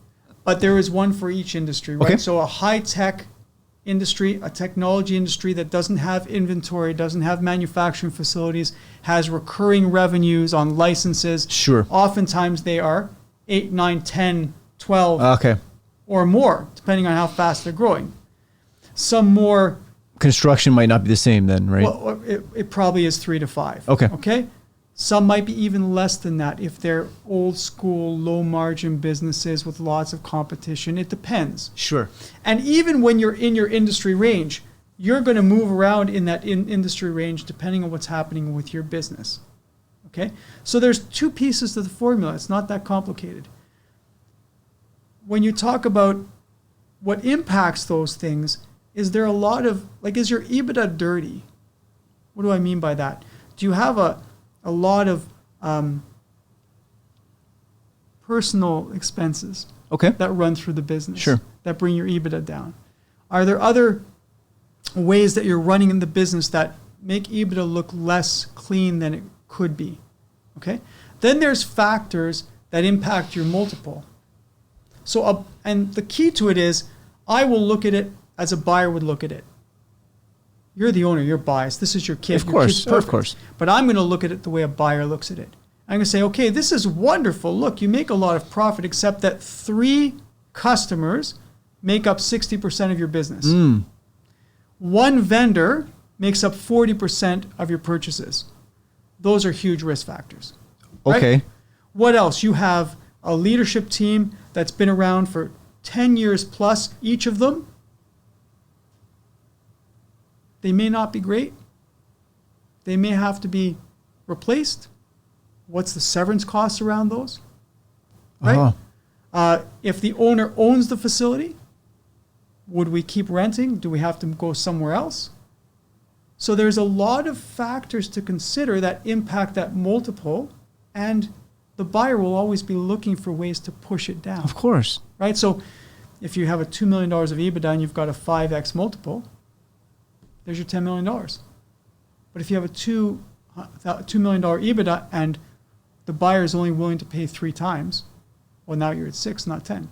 But there is one for each industry, right?
Okay.
So a high-tech industry, a technology industry that doesn't have inventory, doesn't have manufacturing facilities, has recurring revenues on licenses.
Sure.
Oftentimes they are 8, 9, 10, 12
okay,
or more, depending on how fast they're growing. Some more...
Construction might not be the same then, right?
Well, it probably is 3 to 5.
Okay.
Okay? Some might be even less than that if they're old school, low margin businesses with lots of competition. It depends.
Sure.
And even when you're in your industry range, you're going to move around in that industry range depending on what's happening with your business. Okay? So there's 2 pieces to the formula. It's not that complicated. When you talk about what impacts those things, is there a lot of, like, is your EBITDA dirty? What do I mean by that? Do you have a lot of personal expenses that run through the business that bring your EBITDA down? Are there other ways that you're running in the business that make EBITDA look less clean than it could be? Okay. Then there's factors that impact your multiple. So, and the key to it is, I will look at it as a buyer would look at it. You're the owner, you're biased. This is your kid.
Of course.
But I'm going to look at it the way a buyer looks at it. I'm going to say, okay, this is wonderful. Look, you make a lot of profit, except that 3 customers make up 60% of your business. 1 vendor makes up 40% of your purchases. Those are huge risk factors. Right?
Okay.
What else? You have a leadership team that's been around for 10 years plus, each of them. They may not be great. They may have to be replaced. What's the severance costs around those? Right? If the owner owns the facility, would we keep renting? Do we have to go somewhere else? So there's a lot of factors to consider that impact that multiple, and the buyer will always be looking for ways to push it down.
Of course.
Right? So if you have a $2 million of EBITDA and you've got a 5x multiple, there's your $10 million. But if you have a $2 million EBITDA and the buyer is only willing to pay 3 times, well, now you're at 6, not 10.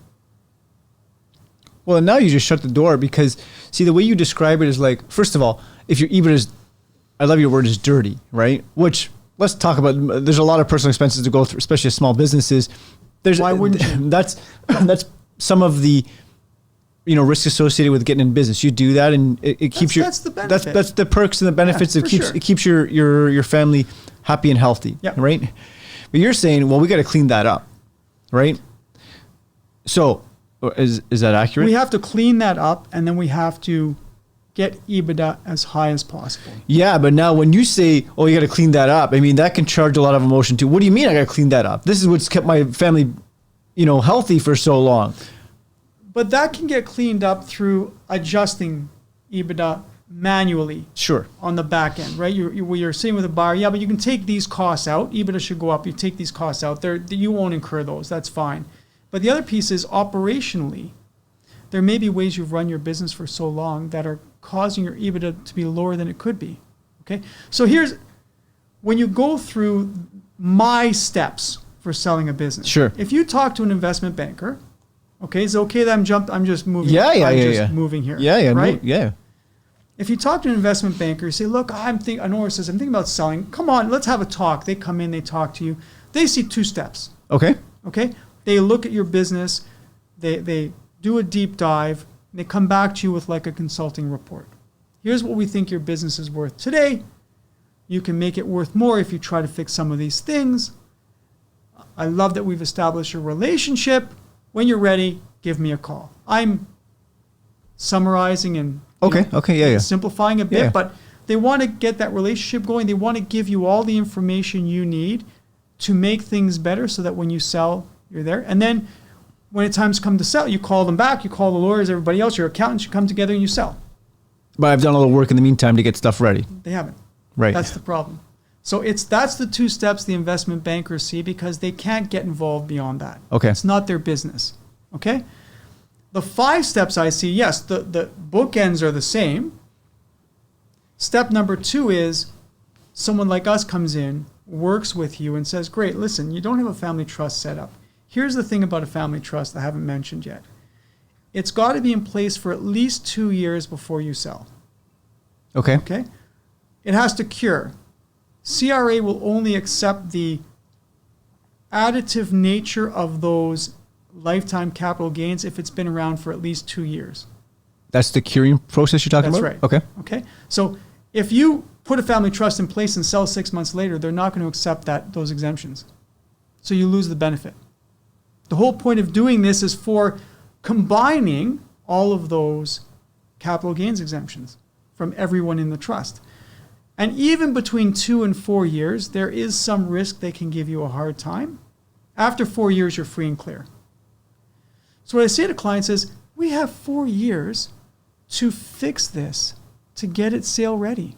Well, and now you just shut the door because, see, the way you describe it is like, first of all, if your EBITDA is, I love your word, is dirty, right? Which, let's talk about, there's a lot of personal expenses to go through, especially small businesses.
Why wouldn't you?
That's some of the, risks associated with getting in business. You do that, and it keeps
that's the benefit.
That's the perks and the benefits.
Yeah,
It keeps your family happy and healthy, right? But you're saying, well, we got to clean that up, right? So, is that accurate?
We have to clean that up, and then we have to get EBITDA as high as possible.
Yeah, but now when you say, oh, you got to clean that up, I mean, that can charge a lot of emotion too. What do you mean I got to clean that up? This is what's kept my family, healthy for so long.
But that can get cleaned up through adjusting EBITDA manually.
Sure.
On the back end, right? You're sitting with a buyer, yeah, but you can take these costs out. EBITDA should go up. You take these costs out. You won't incur those. That's fine. But the other piece is operationally, there may be ways you've run your business for so long that are causing your EBITDA to be lower than it could be. Okay? So when you go through my steps for selling a business.
Sure.
If you talk to an investment banker, okay, it's okay that I'm just moving.
Yeah.
Moving here.
Yeah.
Right?
Yeah.
If you talk to an investment banker, you say, look, Honora says, I'm thinking about selling. Come on, let's have a talk. They come in, they talk to you. They see 2 steps.
Okay.
Okay? They look at your business, they do a deep dive, and they come back to you with like a consulting report. Here's what we think your business is worth today. You can make it worth more if you try to fix some of these things. I love that we've established a relationship. When you're ready, give me a call. I'm summarizing and simplifying a bit, but they want to get that relationship going. They want to give you all the information you need to make things better so that when you sell, you're there. And then when it time's come to sell, you call them back, you call the lawyers, everybody else, your accountants, you come together and you sell.
But I've done all the work in the meantime to get stuff ready.
They haven't.
Right.
That's the problem. So that's the 2 steps the investment bankers see because they can't get involved beyond that.
Okay.
It's not their business. Okay? The 5 steps I see, yes, the bookends are the same. Step number 2 is someone like us comes in, works with you and says, great, listen, you don't have a family trust set up. Here's the thing about a family trust I haven't mentioned yet. It's got to be in place for at least 2 years before you sell.
Okay.
Okay? It has to cure. CRA will only accept the additive nature of those lifetime capital gains if it's been around for at least 2 years.
That's the curing process you're talking about?
That's right.
Okay.
Okay. So if you put a family trust in place and sell 6 months later, they're not going to accept those exemptions. So you lose the benefit. The whole point of doing this is for combining all of those capital gains exemptions from everyone in the trust. And even between 2 and 4 years, there is some risk they can give you a hard time. After 4 years, you're free and clear. So what I say to clients is, we have 4 years to fix this, to get it sale ready.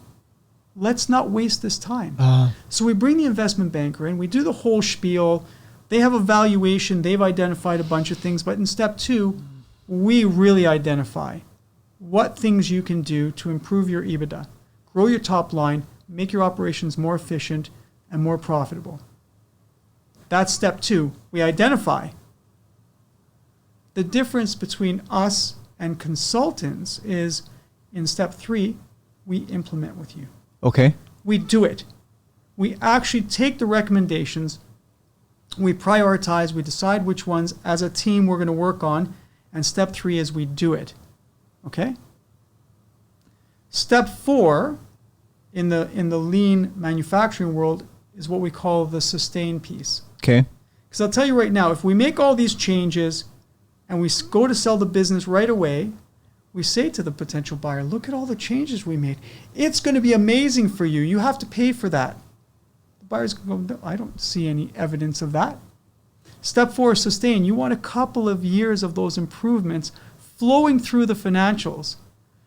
Let's not waste this time. So we bring the investment banker in, we do the whole spiel. They have a valuation, they've identified a bunch of things, but in step 2, we really identify what things you can do to improve your EBITDA, grow your top line, make your operations more efficient and more profitable. That's step 2. We identify. The difference between us and consultants is in step 3, we implement with you.
Okay.
We do it. We actually take the recommendations, we prioritize, we decide which ones as a team we're going to work on, and step 3 is we do it. Okay? Step 4 in the lean manufacturing world is what we call the sustain piece.
Okay.
Because I'll tell you right now, if we make all these changes and we go to sell the business right away, we say to the potential buyer, look at all the changes we made. It's going to be amazing for you. You have to pay for that. The buyer's going to go, no, I don't see any evidence of that. Step 4 is sustain. You want a couple of years of those improvements flowing through the financials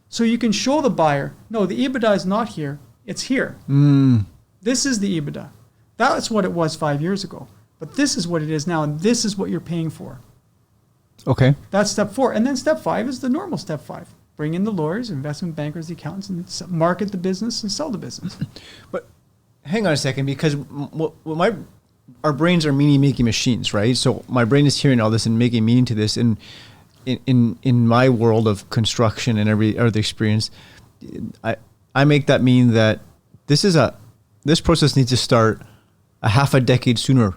so you can show the buyer, no, the EBITDA is not here. It's here. This is the EBITDA. That's what it was 5 years ago. But this is what it is now, and this is what you're paying for.
Okay.
That's step 4. And then step 5 is the normal step 5. Bring in the lawyers, investment bankers, the accountants, and market the business and sell the business.
But hang on a second, because our brains are meaning-making machines, right? So my brain is hearing all this and making meaning to this. And in my world of construction and every other experience, I make that mean that this process needs to start a half a decade sooner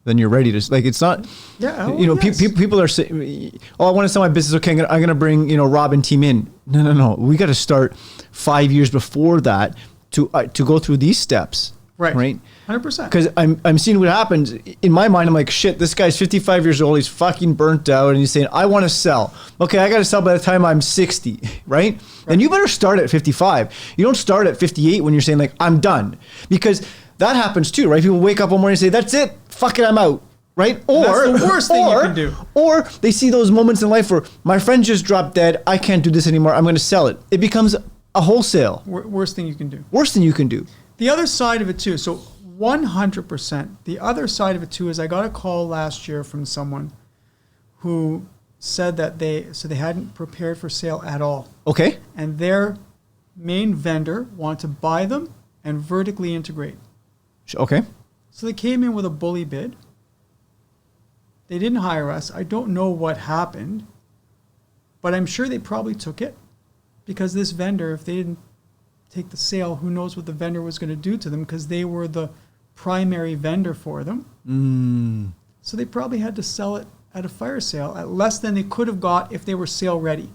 than you're ready to. Like, it's not, people are saying, oh, I want to sell my business. Okay, I'm going to bring, Rob and team in. No. We got to start 5 years before that to go through these steps. Right.
100%.
Because I'm seeing what happens in my mind. I'm like, shit, this guy's 55 years old. He's fucking burnt out. And he's saying, I want to sell. Okay, I got to sell by the time I'm 60, right? Then you better start at 55. You don't start at 58 when you're saying, like, I'm done. Because that happens too, right? People wake up one morning and say, that's it. Fuck it, I'm out. Right? Or
that's the worst thing you can do.
Or they see those moments in life where my friend just dropped dead. I can't do this anymore. I'm going to sell it. It becomes a wholesale.
Worst thing you can do.
Worst thing you can do.
The other side of it too, so 100%, the other side of it too is I got a call last year from someone who said that they hadn't prepared for sale at all.
Okay.
And their main vendor wanted to buy them and vertically integrate.
Okay.
So they came in with a bully bid. They didn't hire us. I don't know what happened, but I'm sure they probably took it because this vendor, if they didn't take the sale, who knows what the vendor was going to do to them, because they were the primary vendor for them. So they probably had to sell it at a fire sale at less than they could have got if they were sale ready.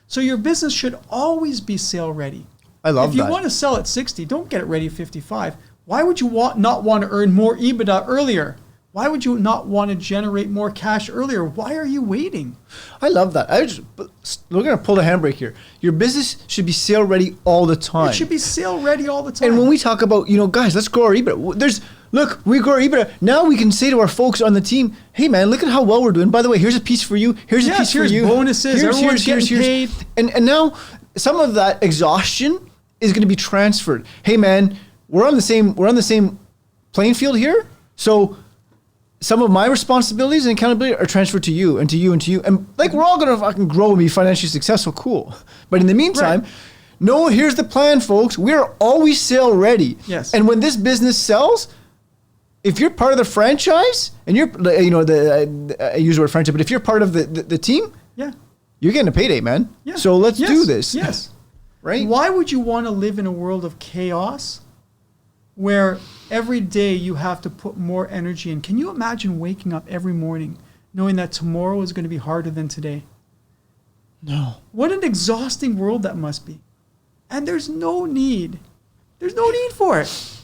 So your business should always be sale ready.
I love that.
If you want to sell at 60, don't get it ready at 55. Why would you not want to earn more EBITDA earlier? Why would you not want to generate more cash earlier? Why are you waiting?
I love that. We're going to pull the handbrake here. Your business should be sale ready all the time.
It should be sale ready all the time.
And when we talk about, guys, let's grow our EBITDA. Look, we grow our EBITDA. Now we can say to our folks on the team, hey, man, look at how well we're doing. By the way, here's a piece for you. Here's a piece for you.
Bonuses. Everyone's getting paid.
And now some of that exhaustion is going to be transferred. Hey, man, we're on the same playing field here. So some of my responsibilities and accountability are transferred to you and to you and to you. And like, we're all going to fucking grow and be financially successful. Cool. But in the meantime, no, here's the plan, folks. We're always sale ready.
Yes.
And when this business sells, if you're part of the franchise and you're, I use the word franchise, but if you're part of the team, you're getting a payday, man.
Yeah.
So let's do this.
Yes.
Right?
Why would you want to live in a world of chaos where every day you have to put more energy in? Can you imagine waking up every morning knowing that tomorrow is going to be harder than today?
No.
What an exhausting world that must be. And there's no need. There's no need for it.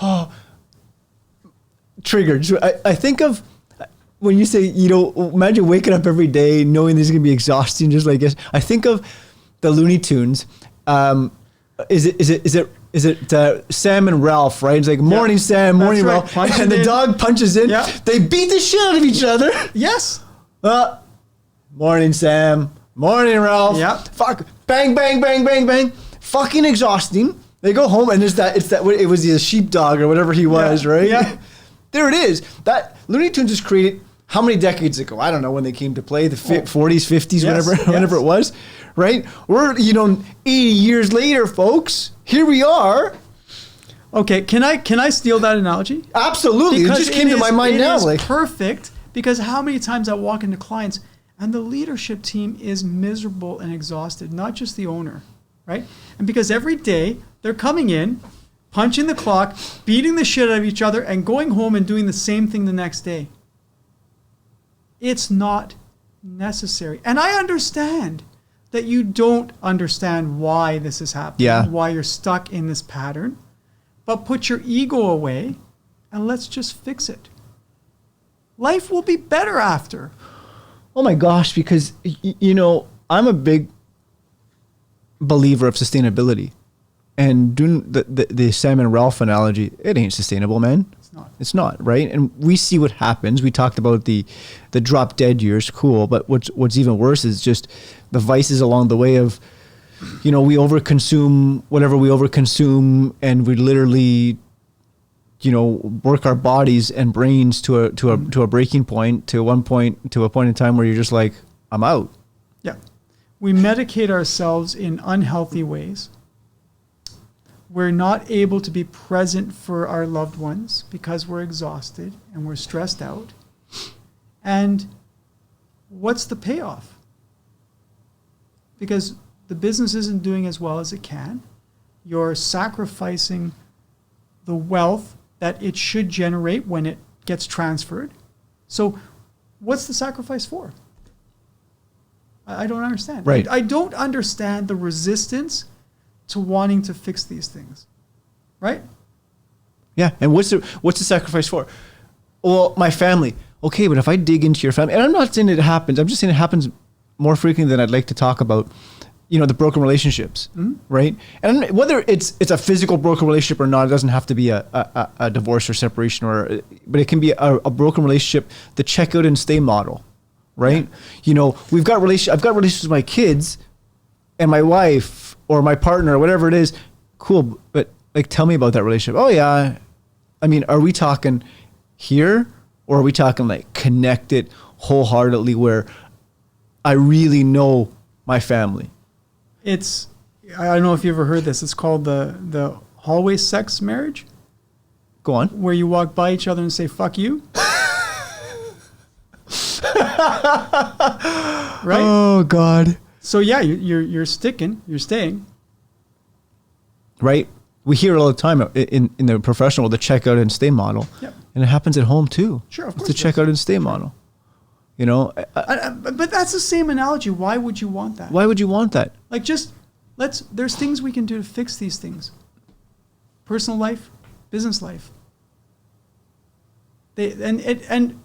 Oh, triggered. So I think of when you say, imagine waking up every day knowing this is going to be exhausting, just like this. I think of the Looney Tunes. Is it Sam and Ralph, right? It's like, morning Sam, morning Ralph. And the dog punches in. Yeah. They beat the shit out of each other.
Yes.
Morning Sam, morning Ralph.
Yeah.
Fuck. Bang, bang, bang, bang, bang. Fucking exhausting. They go home and it was the sheepdog or whatever he was, right?
Yeah.
There it is. That Looney Tunes was created how many decades ago? I don't know when they came to play, the 40s, 50s, whenever it was, right? We're, 80 years later, folks. Here we are.
Okay, can I steal that analogy?
Absolutely. Because it just came to my mind now.
It is perfect, because how many times I walk into clients and the leadership team is miserable and exhausted, not just the owner, right? And because every day they're coming in, punching the clock, beating the shit out of each other, and going home and doing the same thing the next day. It's not necessary. And I understand that you don't understand why this is happening, why you're stuck in this pattern. But put your ego away and let's just fix it. Life will be better after.
Oh my gosh, because, I'm a big believer of sustainability. And doing the Sam and Ralph analogy, it ain't sustainable, man. It's not, right? And we see what happens. We talked about the drop dead years, cool. But what's even worse is just the vices along the way of, we overconsume whatever we overconsume, and we literally, work our bodies and brains to a breaking point, to a point in time where you're just like, I'm out.
Yeah, we medicate ourselves in unhealthy ways. We're not able to be present for our loved ones because we're exhausted and we're stressed out. And what's the payoff? Because the business isn't doing as well as it can. You're sacrificing the wealth that it should generate when it gets transferred. So what's the sacrifice for? I don't understand.
Right.
I don't understand the resistance to wanting to fix these things, right?
Yeah, and what's the sacrifice for? Well, my family. Okay, but if I dig into your family, and I'm not saying it happens, I'm just saying it happens more frequently than I'd like to talk about, the broken relationships, right? And whether it's a physical broken relationship or not, it doesn't have to be a divorce or separation, but it can be a broken relationship, the check out and stay model, right? Yeah. I've got relationships with my kids and my wife, or my partner, or whatever it is, cool, but tell me about that relationship. Oh yeah, are we talking here, or are we talking connected wholeheartedly where I really know my family?
I don't know if you ever heard this, it's called the hallway sex marriage.
Go on.
Where you walk by each other and say, fuck you. Right?
Oh God.
So yeah, you're sticking, you're staying.
Right? We hear it all the time in the professional, the check out and stay model.
Yep.
And it happens at home too.
Sure, of
it's
course.
the check out and stay model. You know?
But that's the same analogy. Why would you want that?
Why would you want that?
Like there's things we can do to fix these things. Personal life, business life. And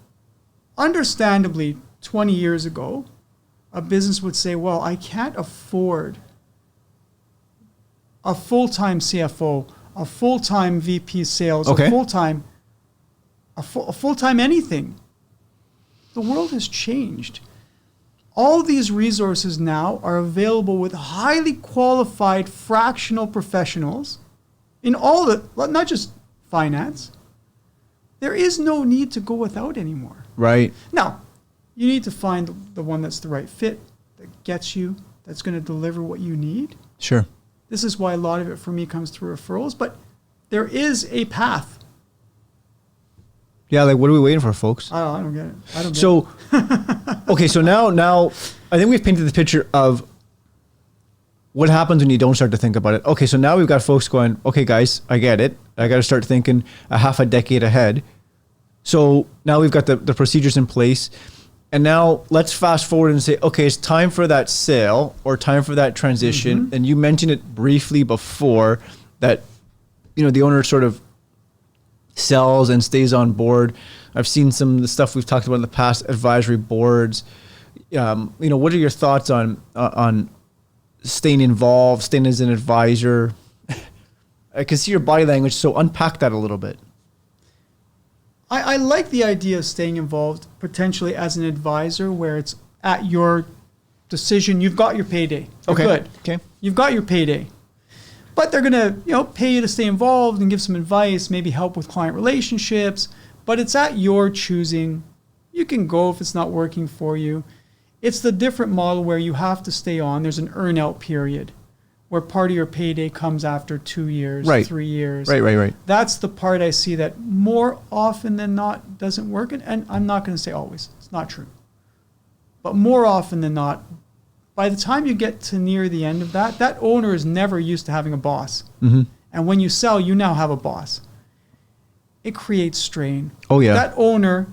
understandably, 20 years ago, a business would say, well, I can't afford a full-time CFO, a full-time VP sales,
Okay.
a full-time anything. The world has changed. All these resources now are available with highly qualified fractional professionals in not just finance. There is no need to go without anymore.
Right.
Now, you need to find the one that's the right fit, that gets you, that's going to deliver what you need.
Sure.
This is why a lot of it for me comes through referrals, but there is a path.
Yeah, like what are we waiting for, folks?
I don't get it. I don't get
So,
it.
okay, so now I think we've painted the picture of what happens when you don't start to think about it. Okay, so now we've got folks going, okay, guys, I get it. I got to start thinking a half a decade ahead. So now we've got the procedures in place. And now let's fast forward and say, okay, it's time for that sale or time for that transition.
Mm-hmm.
And you mentioned it briefly before that, you know, the owner sort of sells and stays on board. I've seen some of the stuff we've talked about in the past, advisory boards. You know, what are your thoughts on staying involved, staying as an advisor? I can see your body language, so unpack that a little bit.
I like the idea of staying involved potentially as an advisor where it's at your decision. You've got your payday. You're
Okay.
good.
Okay.
You've got your payday. But they're going to, pay you to stay involved and give some advice, maybe help with client relationships, but it's at your choosing. You can go if it's not working for you. It's the different model where you have to stay on. There's an earn-out period where part of your payday comes after 2 years,
Right.
3 years.
Right.
That's the part I see that more often than not doesn't work. And I'm not going to say always. It's not true. But more often than not, by the time you get to near the end of that owner is never used to having a boss.
Mm-hmm.
And when you sell, you now have a boss. It creates strain.
Oh, yeah.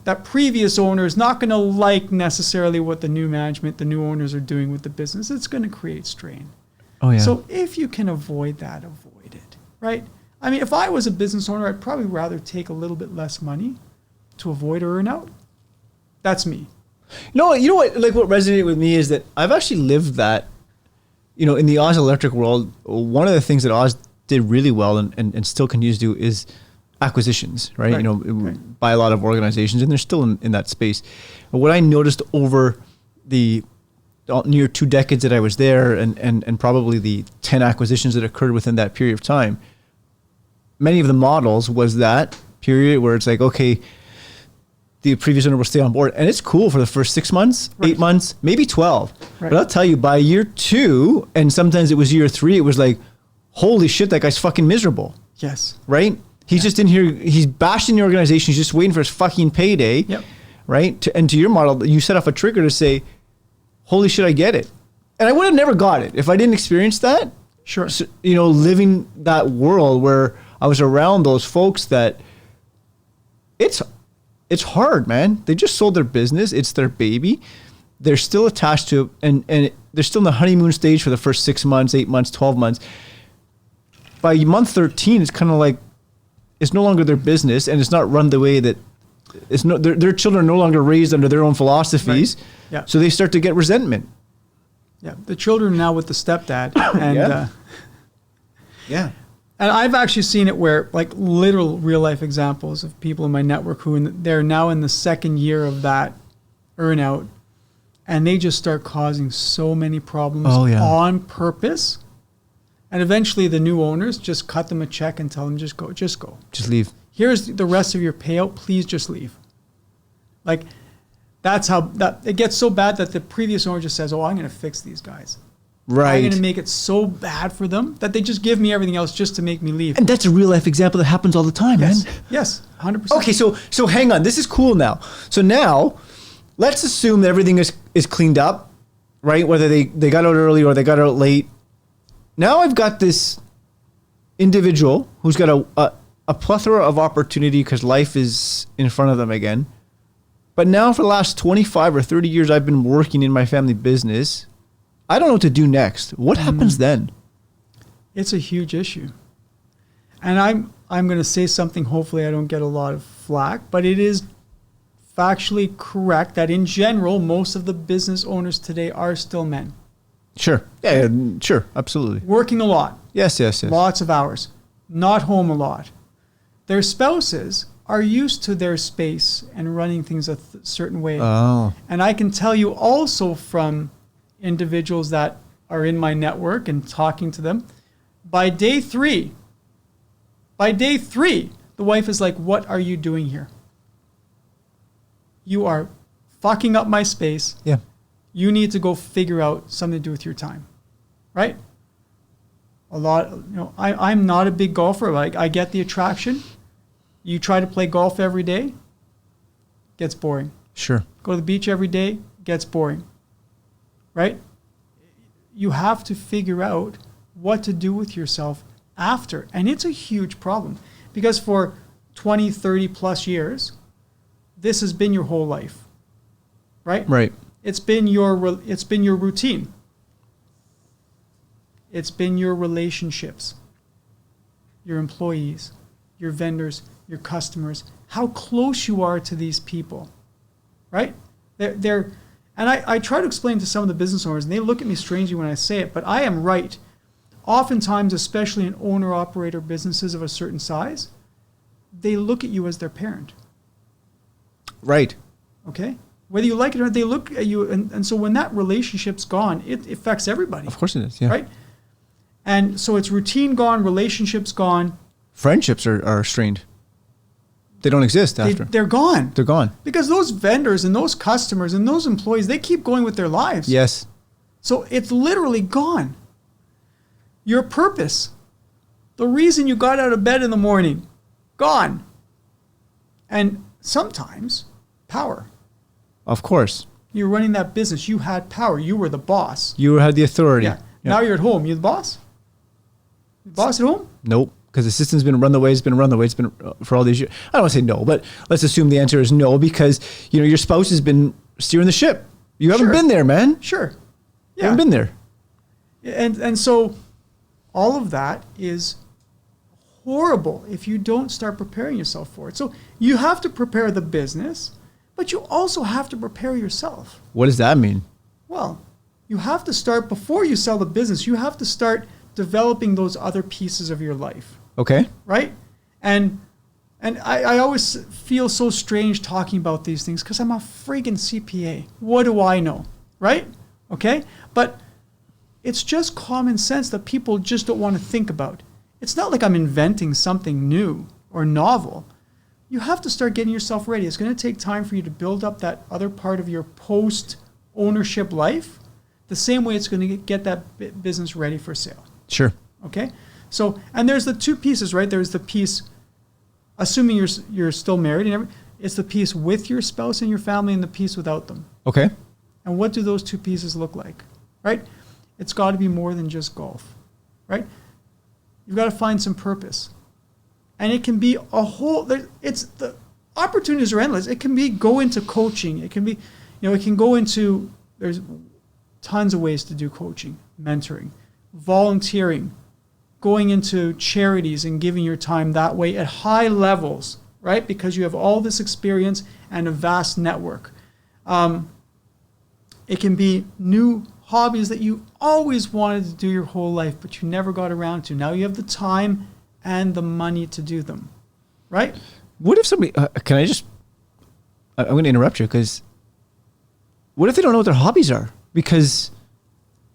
That previous owner is not going to like necessarily what the new management, the new owners are doing with the business. It's going to create strain.
Oh, yeah.
So if you can avoid that, avoid it, right? I mean, if I was a business owner, I'd probably rather take a little bit less money to avoid a earn-out. That's me.
No, you know what? Like what resonated with me is that I've actually lived that. You know, in the Oz Electric world, one of the things that Oz did really well and still continues to do is acquisitions, right?
Right.
You know,
Right.
by a lot of organizations, and they're still in that space. But what I noticed over the near 2 decades that I was there, and probably the 10 acquisitions that occurred within that period of time, many of the models was that period where it's like, okay, the previous owner will stay on board, and it's cool for the first 6 months,
Right.
8 months, maybe 12.
Right.
But I'll tell you, by year 2, and sometimes it was year 3, it was like, holy shit, that guy's fucking miserable,
Yes.
right? He's just in here, he's bashing the organization, he's just waiting for his fucking payday,
Yep.
right? And to your model, you set off a trigger to say, holy shit, I get it. And I would have never got it if I didn't experience that.
Sure.
So, you know, living that world where I was around those folks that it's hard, man. They just sold their business. It's their baby. They're still attached to it, and they're still in the honeymoon stage for the first 6 months, 8 months, 12 months. By month 13, it's kind of like it's no longer their business, and it's not run the way that it's no. Their children are no longer raised under their own philosophies.
Right. Yeah.
So they start to get resentment.
Yeah. The children are now with the stepdad. And,
Yeah. Yeah.
and I've actually seen it where, like, literal real life examples of people in my network who they're now in the second year of that earn-out, and they just start causing so many problems on purpose. And eventually the new owners just cut them a check and tell them, just go.
Just leave.
Here's the rest of your payout. Please just leave. Like, that's how that it gets so bad that the previous owner just says, oh, I'm going to fix these guys.
Right.
I'm going to make it so bad for them that they just give me everything else just to make me leave.
And that's a real life example that happens all the time,
Yes.
man.
Yes. 100%.
Okay, so hang on. This is cool now. So now, let's assume that everything is cleaned up, right? Whether they got out early or they got out late. Now I've got this individual who's got a plethora of opportunity because life is in front of them again. But now for the last 25 or 30 years, I've been working in my family business. I don't know what to do next. What happens then?
It's a huge issue. And I'm going to say something, hopefully I don't get a lot of flack, but it is factually correct that in general, most of the business owners today are still men.
Sure. Yeah, sure. Absolutely.
Working a lot.
Yes.
Lots of hours. Not home a lot. Their spouses are used to their space and running things a certain way.
Oh.
And I can tell you also from individuals that are in my network and talking to them, by day three, the wife is like, what are you doing here? You are fucking up my space.
Yeah.
You need to go figure out something to do with your time. Right? I'm not a big golfer. Like, I get the attraction. You try to play golf every day, gets boring.
Sure.
Go to the beach every day, gets boring. Right? You have to figure out what to do with yourself after. And it's a huge problem because for 20, 30 plus years, this has been your whole life. Right?
Right.
It's been your routine. It's been your relationships, your employees, your vendors, your customers, how close you are to these people, right? And I try to explain to some of the business owners, and they look at me strangely when I say it, but I am right. Oftentimes, especially in owner-operator businesses of a certain size, they look at you as their parent.
Right.
Okay? Whether you like it or not, they look at you, and so when that relationship's gone, it affects everybody.
Of course it is, yeah.
Right? And so it's routine gone, relationships gone.
Friendships are strained. They don't exist after.
They're gone.
They're gone.
Because those vendors and those customers and those employees, they keep going with their lives.
Yes.
So it's literally gone. Your purpose, the reason you got out of bed in the morning, gone. And sometimes power.
Of course.
You're running that business. You had power. You were the boss.
You had the authority.
Yeah. Now you're at home. You the boss? The boss at home?
Nope. Because the system's been run the way it's been run the way it's been for all these years. I don't want to say no, but let's assume the answer is no because your spouse has been steering the ship. You haven't been there, man.
Sure.
You haven't been there.
And so all of that is horrible if you don't start preparing yourself for it. So you have to prepare the business, but you also have to prepare yourself.
What does that mean? Well,
you have to start before you sell the business. You have to start developing those other pieces of your life.
Okay.
Right? And I always feel so strange talking about these things because I'm a friggin' CPA. What do I know? Right? Okay? But it's just common sense that people just don't want to think about. It's not like I'm inventing something new or novel. You have to start getting yourself ready. It's going to take time for you to build up that other part of your post-ownership life the same way it's going to get that business ready for sale.
Sure.
Okay? So, and there's the two pieces, right? There's the piece, assuming you're still married, and it's the piece with your spouse and your family and the piece without them.
Okay.
And what do those two pieces look like, right? It's got to be more than just golf, right? You've got to find some purpose. And it can be a whole, the opportunities are endless. It can be go into coaching. It can be, it can go into, there's tons of ways to do coaching, mentoring, volunteering, going into charities and giving your time that way at high levels, right? Because you have all this experience and a vast network. It can be new hobbies that you always wanted to do your whole life, but you never got around to. Now you have the time and the money to do them, right?
What if somebody, I'm going to interrupt you because what if they don't know what their hobbies are? Because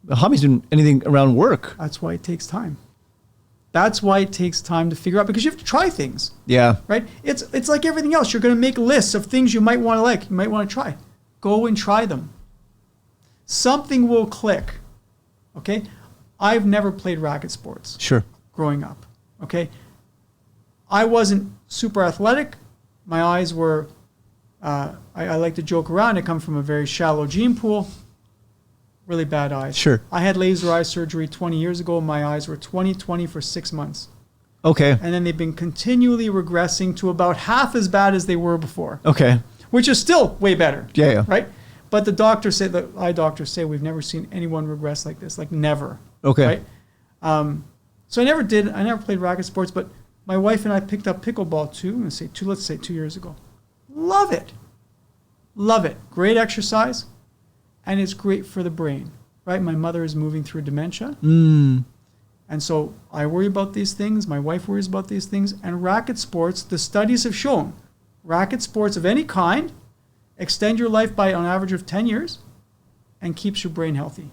the hobbies doing anything around work.
That's why it takes time. That's why it takes time to figure out because you have to try things.
Yeah.
Right? It's like everything else. You're going to make lists of things you might want to like, you might want to try. Go and try them. Something will click. Okay? I've never played racket sports.
Sure.
Growing up. Okay? I wasn't super athletic. My eyes were, I like to joke around. I come from a very shallow gene pool. really bad eyes.
Sure.
I had laser eye surgery 20 years ago. My eyes were 20/20 for 6 months.
Okay.
And then they've been continually regressing to about half as bad as they were before.
Okay.
Which is still way better.
Yeah.
Right? But the eye doctors say we've never seen anyone regress like this, like never.
Okay.
Right? So I never played racket sports, but my wife and I picked up pickleball let's say 2 years ago. Love it. Love it. Great exercise. And it's great for the brain, right? My mother is moving through dementia. And so I worry about these things. My wife worries about these things. And racket sports, the studies have shown, racket sports of any kind extend your life by on average of 10 years and keeps your brain healthy.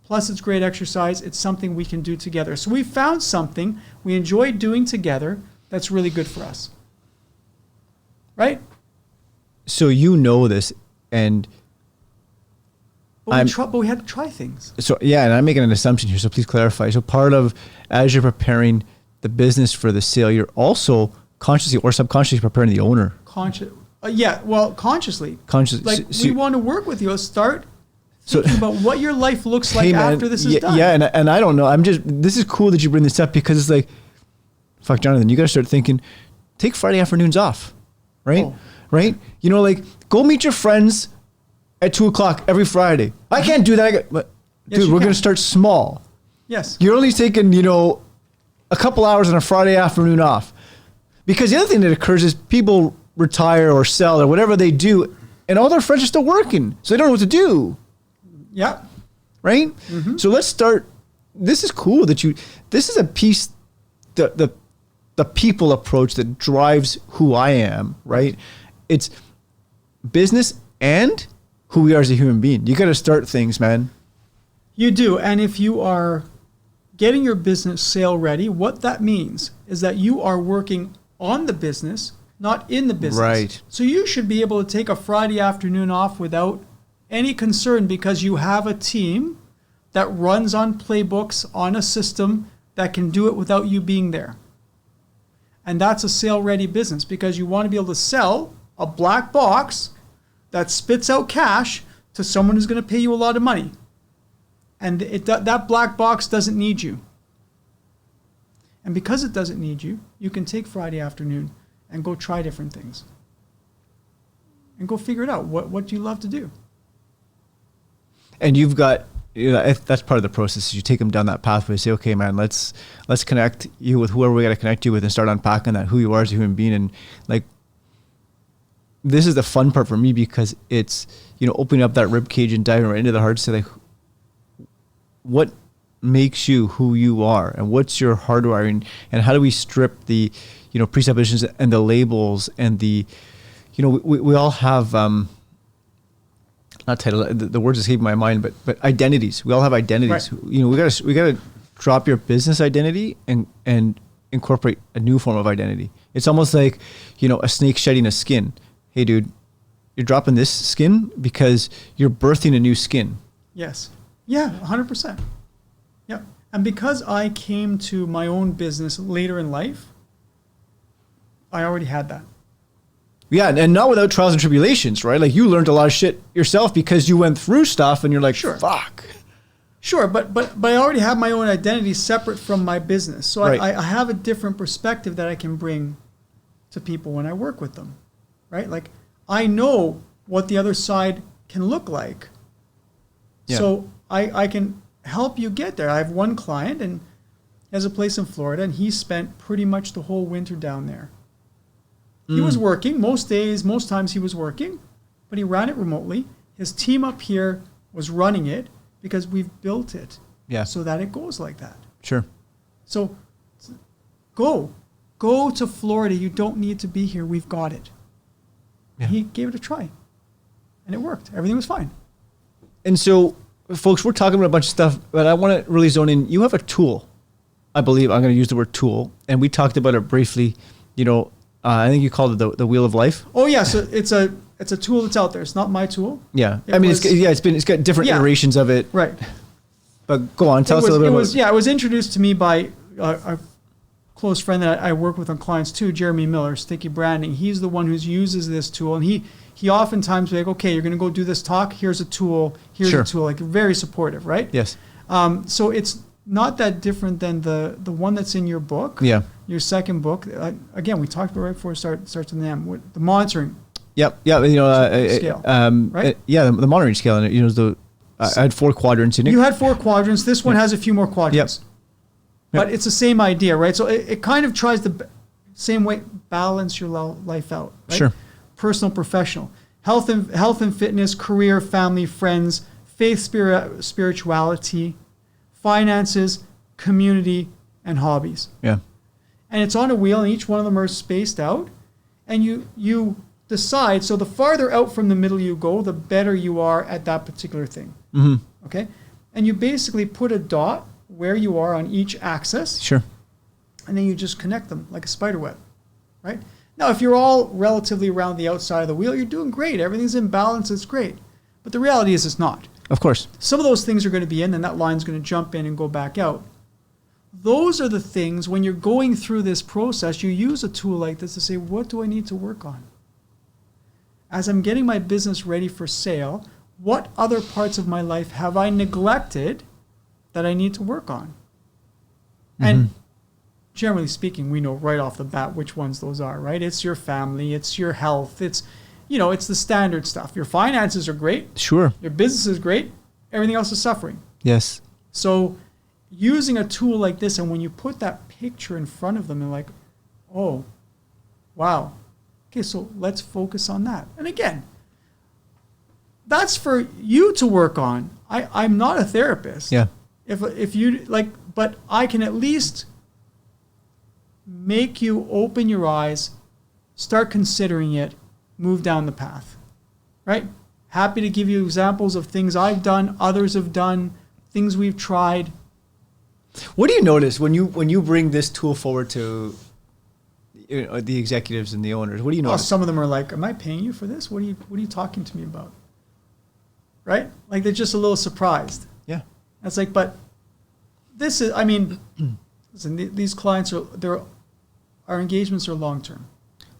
Plus, it's great exercise. It's something we can do together. So we found something we enjoy doing together that's really good for us. Right?
So you know this, and
but we had to try things.
So yeah, and I'm making an assumption here, so please clarify. So part of, as you're preparing the business for the sale, you're also consciously or subconsciously preparing the owner.
Consciously.
Consciously.
Like we want to work with you. Start thinking about what your life looks like after this is done.
Yeah, and I don't know. This is cool that you bring this up because it's like, fuck, Jonathan, you got to start thinking, take Friday afternoons off, right?
Oh.
Right? You know, like go meet your friends at 2:00 every Friday. I can't do that. But
Yes,
dude,
you
we're
can.
going to start small.
Yes.
You're only taking, a couple hours on a Friday afternoon off. Because the other thing that occurs is people retire or sell or whatever they do, and all their friends are still working. So they don't know what to do.
Yeah.
Right? Mm-hmm. So let's start. This is cool this is a piece, the people approach that drives who I am, right? It's business and who we are as a human being. You got to start things, man.
You do. And if you are getting your business sale ready, what that means is that you are working on the business, not in the business.
Right.
So you should be able to take a Friday afternoon off without any concern because you have a team that runs on playbooks, on a system that can do it without you being there. And that's a sale-ready business because you want to be able to sell a black box that spits out cash to someone who's going to pay you a lot of money. And that black box doesn't need you. And because it doesn't need you, you can take Friday afternoon and go try different things. And go figure it out. What do you love to do?
And you've got, that's part of the process. You take them down that pathway. Say, okay, man, let's connect you with whoever we got to connect you with and start unpacking that, who you are as a human being. And like, this is the fun part for me because it's, opening up that rib cage and diving right into the heart to say, like, what makes you who you are and what's your hardwiring and how do we strip the, presuppositions and the labels and the, we all have, not title, the words escape my mind, but identities. We all have identities.
Right.
We gotta drop your business identity and incorporate a new form of identity. It's almost like, a snake shedding a skin. Hey dude, you're dropping this skin because you're birthing a new skin.
Yes. Yeah, 100%. Yeah. And because I came to my own business later in life, I already had that.
Yeah, and not without trials and tribulations, right? Like you learned a lot of shit yourself because you went through stuff and you're like,
sure.
Fuck.
Sure, but I already have my own identity separate from my business. So
right.
I have a different perspective that I can bring to people when I work with them, right? Like I know what the other side can look like. Yeah. So I can help you get there. I have one client and he has a place in Florida and he spent pretty much the whole winter down there. He was working most days, most times he was working, but he ran it remotely. His team up here was running it because we've built it so that it goes like that.
Sure.
So go to Florida. You don't need to be here. We've got it. Yeah. He gave it a try and it worked. Everything was fine. And
so folks, we're talking about a bunch of stuff, but I want to really zone in. You have a tool. I believe I'm going to use the word tool. And we talked about it briefly, I think you called it the wheel of life.
Oh yeah, so it's a tool that's out there. It's not my tool.
Yeah, it's got different iterations of it.
Right.
But go on, tell us a little bit.
It was introduced to me by close friend that I work with on clients too, Jeremy Miller, Sticky Branding. He's the one who uses this tool, and he oftentimes be like, okay, you're going to go do this talk. Here's a tool. Here's a tool. Like very supportive, right?
Yes.
So it's not that different than the one that's in your book.
Yeah.
Your second book. Again, we talked about right before it starts with an M. The monitoring.
Yep. Yeah. You know,
scale.
Right. Yeah. The monitoring scale, and you know, I had 4 quadrants in it.
You had 4 quadrants. This one has a few more quadrants.
Yep.
But it's the same idea, right? So it kind of tries to same way balance your life out. Right?
Sure.
Personal, professional, health and fitness, career, family, friends, faith, spirituality, finances, community, and hobbies.
Yeah.
And it's on a wheel, and each one of them are spaced out. And you decide. So the farther out from the middle you go, the better you are at that particular thing.
Mm-hmm.
Okay. And you basically put a dot where you are on each axis.
Sure.
And then you just connect them like a spider web, right? Now, if you're all relatively around the outside of the wheel, you're doing great. Everything's in balance. It's great. But the reality is it's not.
Of course.
Some of those things are going to be in, and that line's going to jump in and go back out. Those are the things, when you're going through this process, you use a tool like this to say, what do I need to work on? As I'm getting my business ready for sale, what other parts of my life have I neglected that I need to work on? And generally speaking, we know right off the bat which ones those are, right? It's your family, it's your health, it's the standard stuff. Your finances are great.
Sure.
Your business is great. Everything else is suffering.
Yes.
So using a tool like this, and when you put that picture in front of them, and like, oh, wow. Okay, so let's focus on that. And again, that's for you to work on. I'm not a therapist.
Yeah.
If you like, but I can at least make you open your eyes, start considering it, move down the path, right? Happy to give you examples of things I've done, others have done, things we've tried.
What do you notice when you bring this tool forward to the executives and the owners? What do you notice?
Some of them are like, "Am I paying you for this? What are you talking to me about?" Right? Like they're just a little surprised.
Yeah.
It's like, but this is, I mean, listen, these clients our engagements are long term.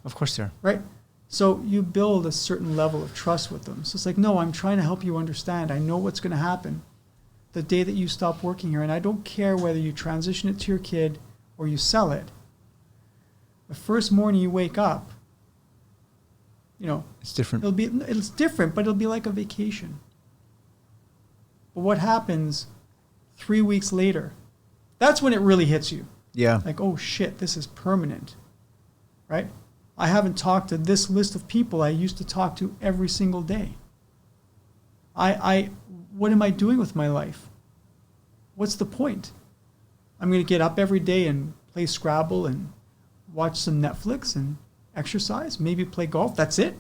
Of course they are.
Right? So you build a certain level of trust with them. So it's like, no, I'm trying to help you understand. I know what's going to happen the day that you stop working here. And I don't care whether you transition it to your kid or you sell it. The first morning you wake up,
it's different.
It's different, but it'll be like a vacation. But what happens 3 weeks later? That's when it really hits you.
Yeah.
Like, oh shit, this is permanent, right? I haven't talked to this list of people I used to talk to every single day. What am I doing with my life? What's the point? I'm going to get up every day and play Scrabble and watch some Netflix and exercise, maybe play golf. That's it.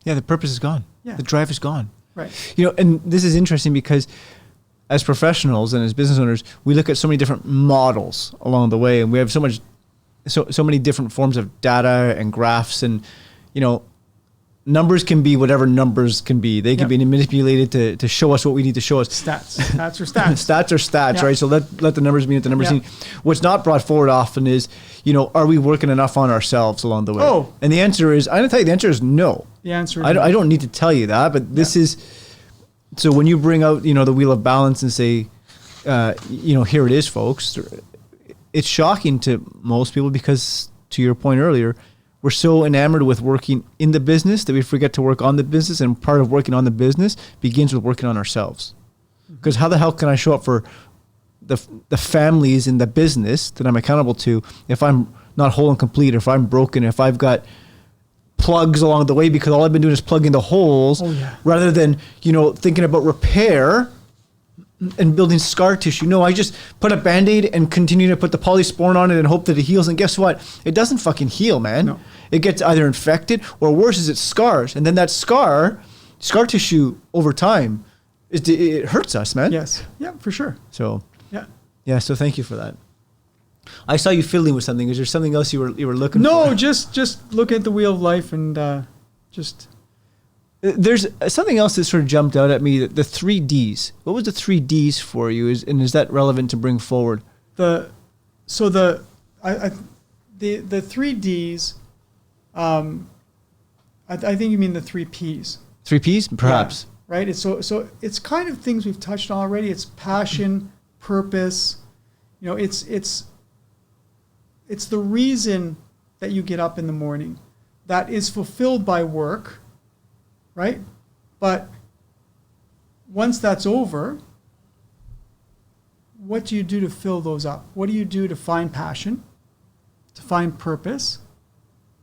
Yeah, the purpose is gone.
Yeah.
The drive is gone.
Right.
And this is interesting because as professionals and as business owners, we look at so many different models along the way, and we have so many different forms of data and graphs, and numbers can be whatever numbers can be. They can be manipulated to show us what we need to show us.
Stats are stats.
Stats are stats, right? So let the numbers mean what the numbers mean. What's not brought forward often is, are we working enough on ourselves along the way?
Oh.
And the answer is, I'm going to tell you, the answer is no.
The answer is
I don't need to tell you that, but this is, so when you bring out, the wheel of balance and say, here it is, folks, it's shocking to most people because, to your point earlier, we're so enamored with working in the business that we forget to work on the business, and part of working on the business begins with working on ourselves. Because how the hell can I show up for the families in the business that I'm accountable to if I'm not whole and complete, or if I'm broken, if I've got plugs along the way because all I've been doing is plugging the holes rather than, thinking about repair and building scar tissue. No, I just put a Band-Aid and continue to put the polysporin on it and hope that it heals. And guess what? It doesn't fucking heal, man.
No.
It gets either infected or worse is it scars. And then that scar tissue over time, it hurts us, man.
Yes. Yeah, for sure.
So,
yeah.
So thank you for that. I saw you fiddling with something. Is there something else you were looking for?
No, just look at the wheel of life and just.
There's something else that sort of jumped out at me. The 3 Ds. What was the 3 Ds for you? Is that relevant to bring forward?
The So the 3 Ds, I think you mean the 3 Ps.
3 Ps, perhaps.
Yeah, right. So it's kind of things we've touched on already. It's passion, purpose. It's the reason that you get up in the morning that is fulfilled by work, right? But once that's over, what do you do to fill those up? What do you do to find passion, to find purpose,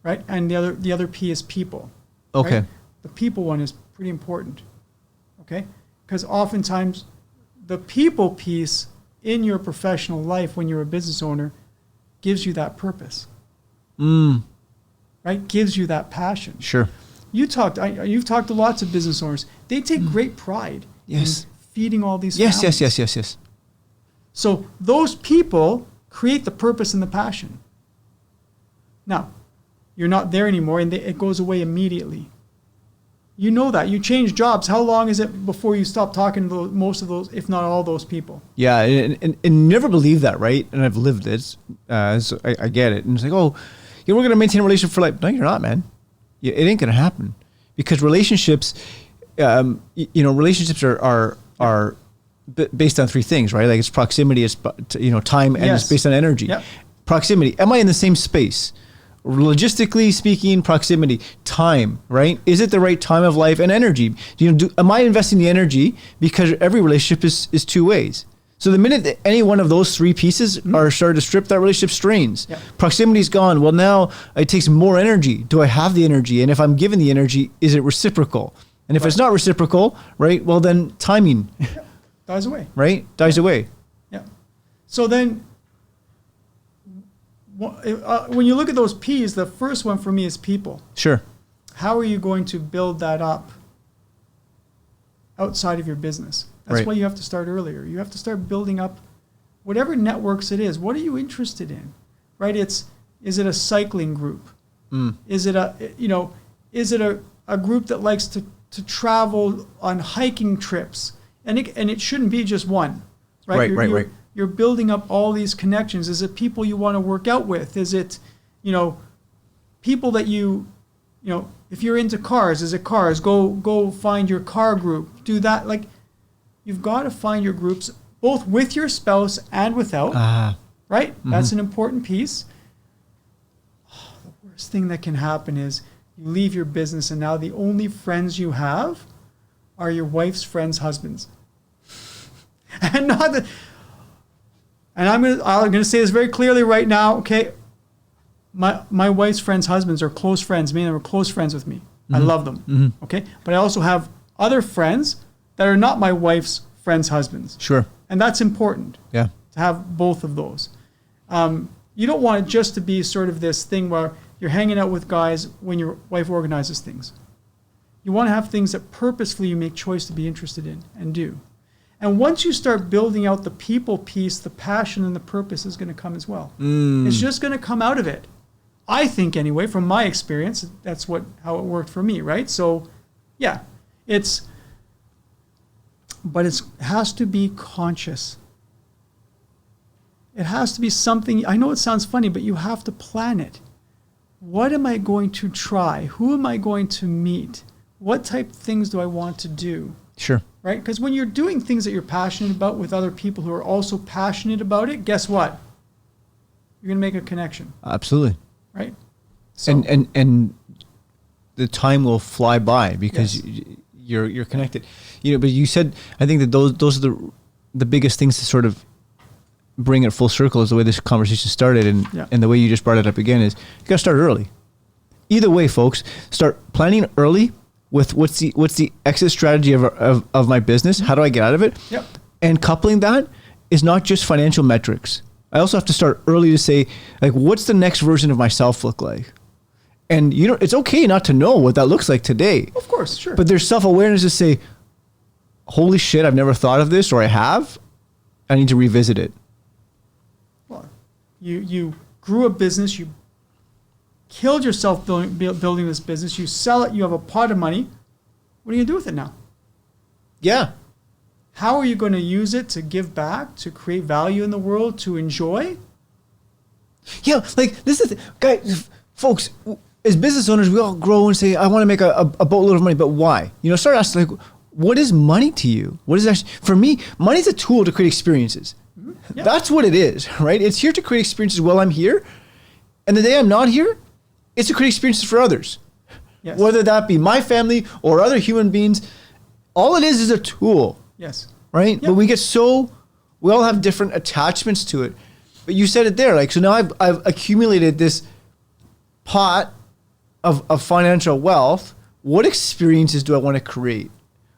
right? And the other P is people.
Okay.
Right? The people one is pretty important, okay? Because oftentimes the people piece in your professional life when you're a business owner gives you that purpose, right? Gives you that passion.
Sure.
You've talked to lots of business owners. They take great pride in feeding all these families.
Yes.
So those people create the purpose and the passion. Now, you're not there anymore, and it goes away immediately. You know that. You change jobs. How long is it before you stop talking to most of those, if not all those people? Yeah,
and you never believe that, right? And I've lived it, so I get it. And it's like, oh, we're going to maintain a relationship for life. No, you're not, man. It ain't going to happen. Because relationships, relationships are based on 3 things, right? Like it's proximity, it's time, and it's based on energy. Yep. Proximity. Am I in the same space? Logistically speaking, proximity, time, right? Is it the right time of life and energy? Am I investing the energy? Because every relationship is 2 ways. So the minute that any one of those 3 pieces are started to strip, that relationship strains. Yep. Proximity's gone. Well, now it takes more energy. Do I have the energy? And if I'm given the energy, is it reciprocal? And if it's not reciprocal, right? Well, then timing
dies away.
Right? Dies away.
Yeah. So then, when you look at those P's, the first one for me is people.
Sure.
How are you going to build that up outside of your business? That's why you have to start earlier. You have to start building up whatever networks it is. What are you interested in? Right? Is it a cycling group? Is it a group that likes to travel on hiking trips? And it shouldn't be just one. Right. You're building up all these connections. Is it people you want to work out with? Is it, people that if you're into cars, is it cars? Go find your car group. Do that. Like, you've got to find your groups both with your spouse and without. Right? Mm-hmm. That's an important piece. The worst thing that can happen is you leave your business and now the only friends you have are your wife's friends' husbands. And not that. And I'm gonna say this very clearly right now. Okay, my wife's friends' husbands are close friends. Many of them are close friends with me. I love them. Mm-hmm. Okay, but I also have other friends that are not my wife's friends' husbands.
Sure.
And that's important.
Yeah.
To have both of those. You don't want it just to be sort of this thing where you're hanging out with guys when your wife organizes things. You want to have things that purposefully you make choice to be interested in and do. And once you start building out the people piece, the passion and the purpose is going to come as well. It's just going to come out of it. I think anyway, from my experience, that's how it worked for me, right? So, yeah, but it has to be conscious. It has to be something, I know it sounds funny, but you have to plan it. What am I going to try? Who am I going to meet? What type of things do I want to do?
Sure.
Right? Because when you're doing things that you're passionate about with other people who are also passionate about it, guess what? You're going to make a connection.
Absolutely.
Right? So,
and the time will fly by because you're connected. But you said, I think that those are the biggest things to sort of bring it full circle is the way this conversation started, and the way you just brought it up again is you got to start early. Either way, folks, start planning early with what's the exit strategy of my business? How do I get out of it?
Yep.
And coupling that is not just financial metrics. I also have to start early to say, like, what's the next version of myself look like? And it's okay not to know what that looks like today.
Of course, sure.
But there's self-awareness to say, holy shit, I've never thought of this, or I have. I need to revisit it.
Well, you grew a business, you killed yourself building this business, you sell it, you have a pot of money. What are you going to do with it now?
Yeah.
How are you going to use it to give back, to create value in the world, to enjoy?
Yeah, like this is, guys, folks, as business owners, we all grow and say, I want to make a boatload of money, but why? Start asking, like, what is money to you? What is actually, for me, money's a tool to create experiences. Mm-hmm. Yep. That's what it is, right? It's here to create experiences while I'm here. And the day I'm not here, it's to create experiences for others. Yes. Whether that be my family or other human beings, all it is a tool.
Yes.
Right? Yep. But we all have different attachments to it. But you said it there, like, so now I've accumulated this pot of financial wealth. What experiences do I want to create?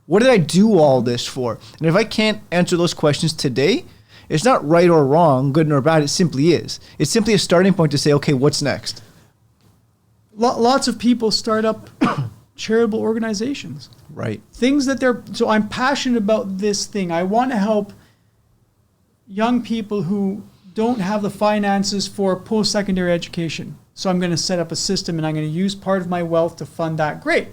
What did I do all this for? And if I can't answer those questions today, it's not right or wrong, good nor bad. It simply is. It's simply a starting point to say, okay, what's next?
Lots of people start up charitable organizations.
Right.
Things that so I'm passionate about this thing. I want to help young people who don't have the finances for post-secondary education. So I'm going to set up a system and I'm going to use part of my wealth to fund that. Great.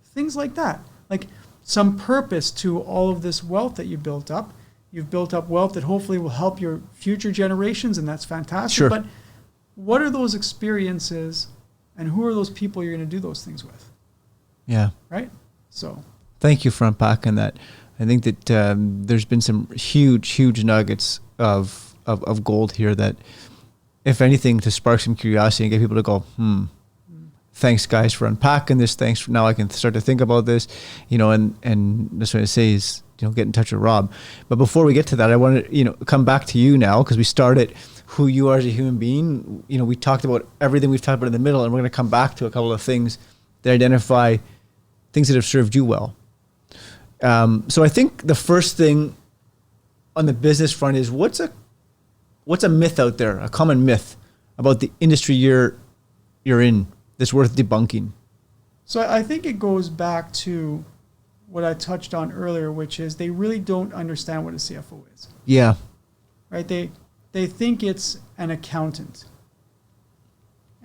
Things like that. Like some purpose to all of this wealth that you built up. You've built up wealth that hopefully will help your future generations, and that's fantastic.
Sure.
But what are those experiences and who are those people you're going to do those things with?
Yeah.
Right? So.
Thank you for unpacking that. I think that there's been some huge nuggets of gold here that, if anything, to spark some curiosity and get people to go, thanks guys for unpacking this. Thanks for, now I can start to think about this, and that's what I say is, get in touch with Rob. But before we get to that, I want to, come back to you now, because we started who you are as a human being. We talked about everything we've talked about in the middle, and we're going to come back to a couple of things that identify things that have served you well. So I think the first thing on the business front is what's a myth out there, a common myth about the industry you're in that's worth debunking?
So I think it goes back to what I touched on earlier, which is they really don't understand what a CFO is.
Yeah.
Right? They think it's an accountant.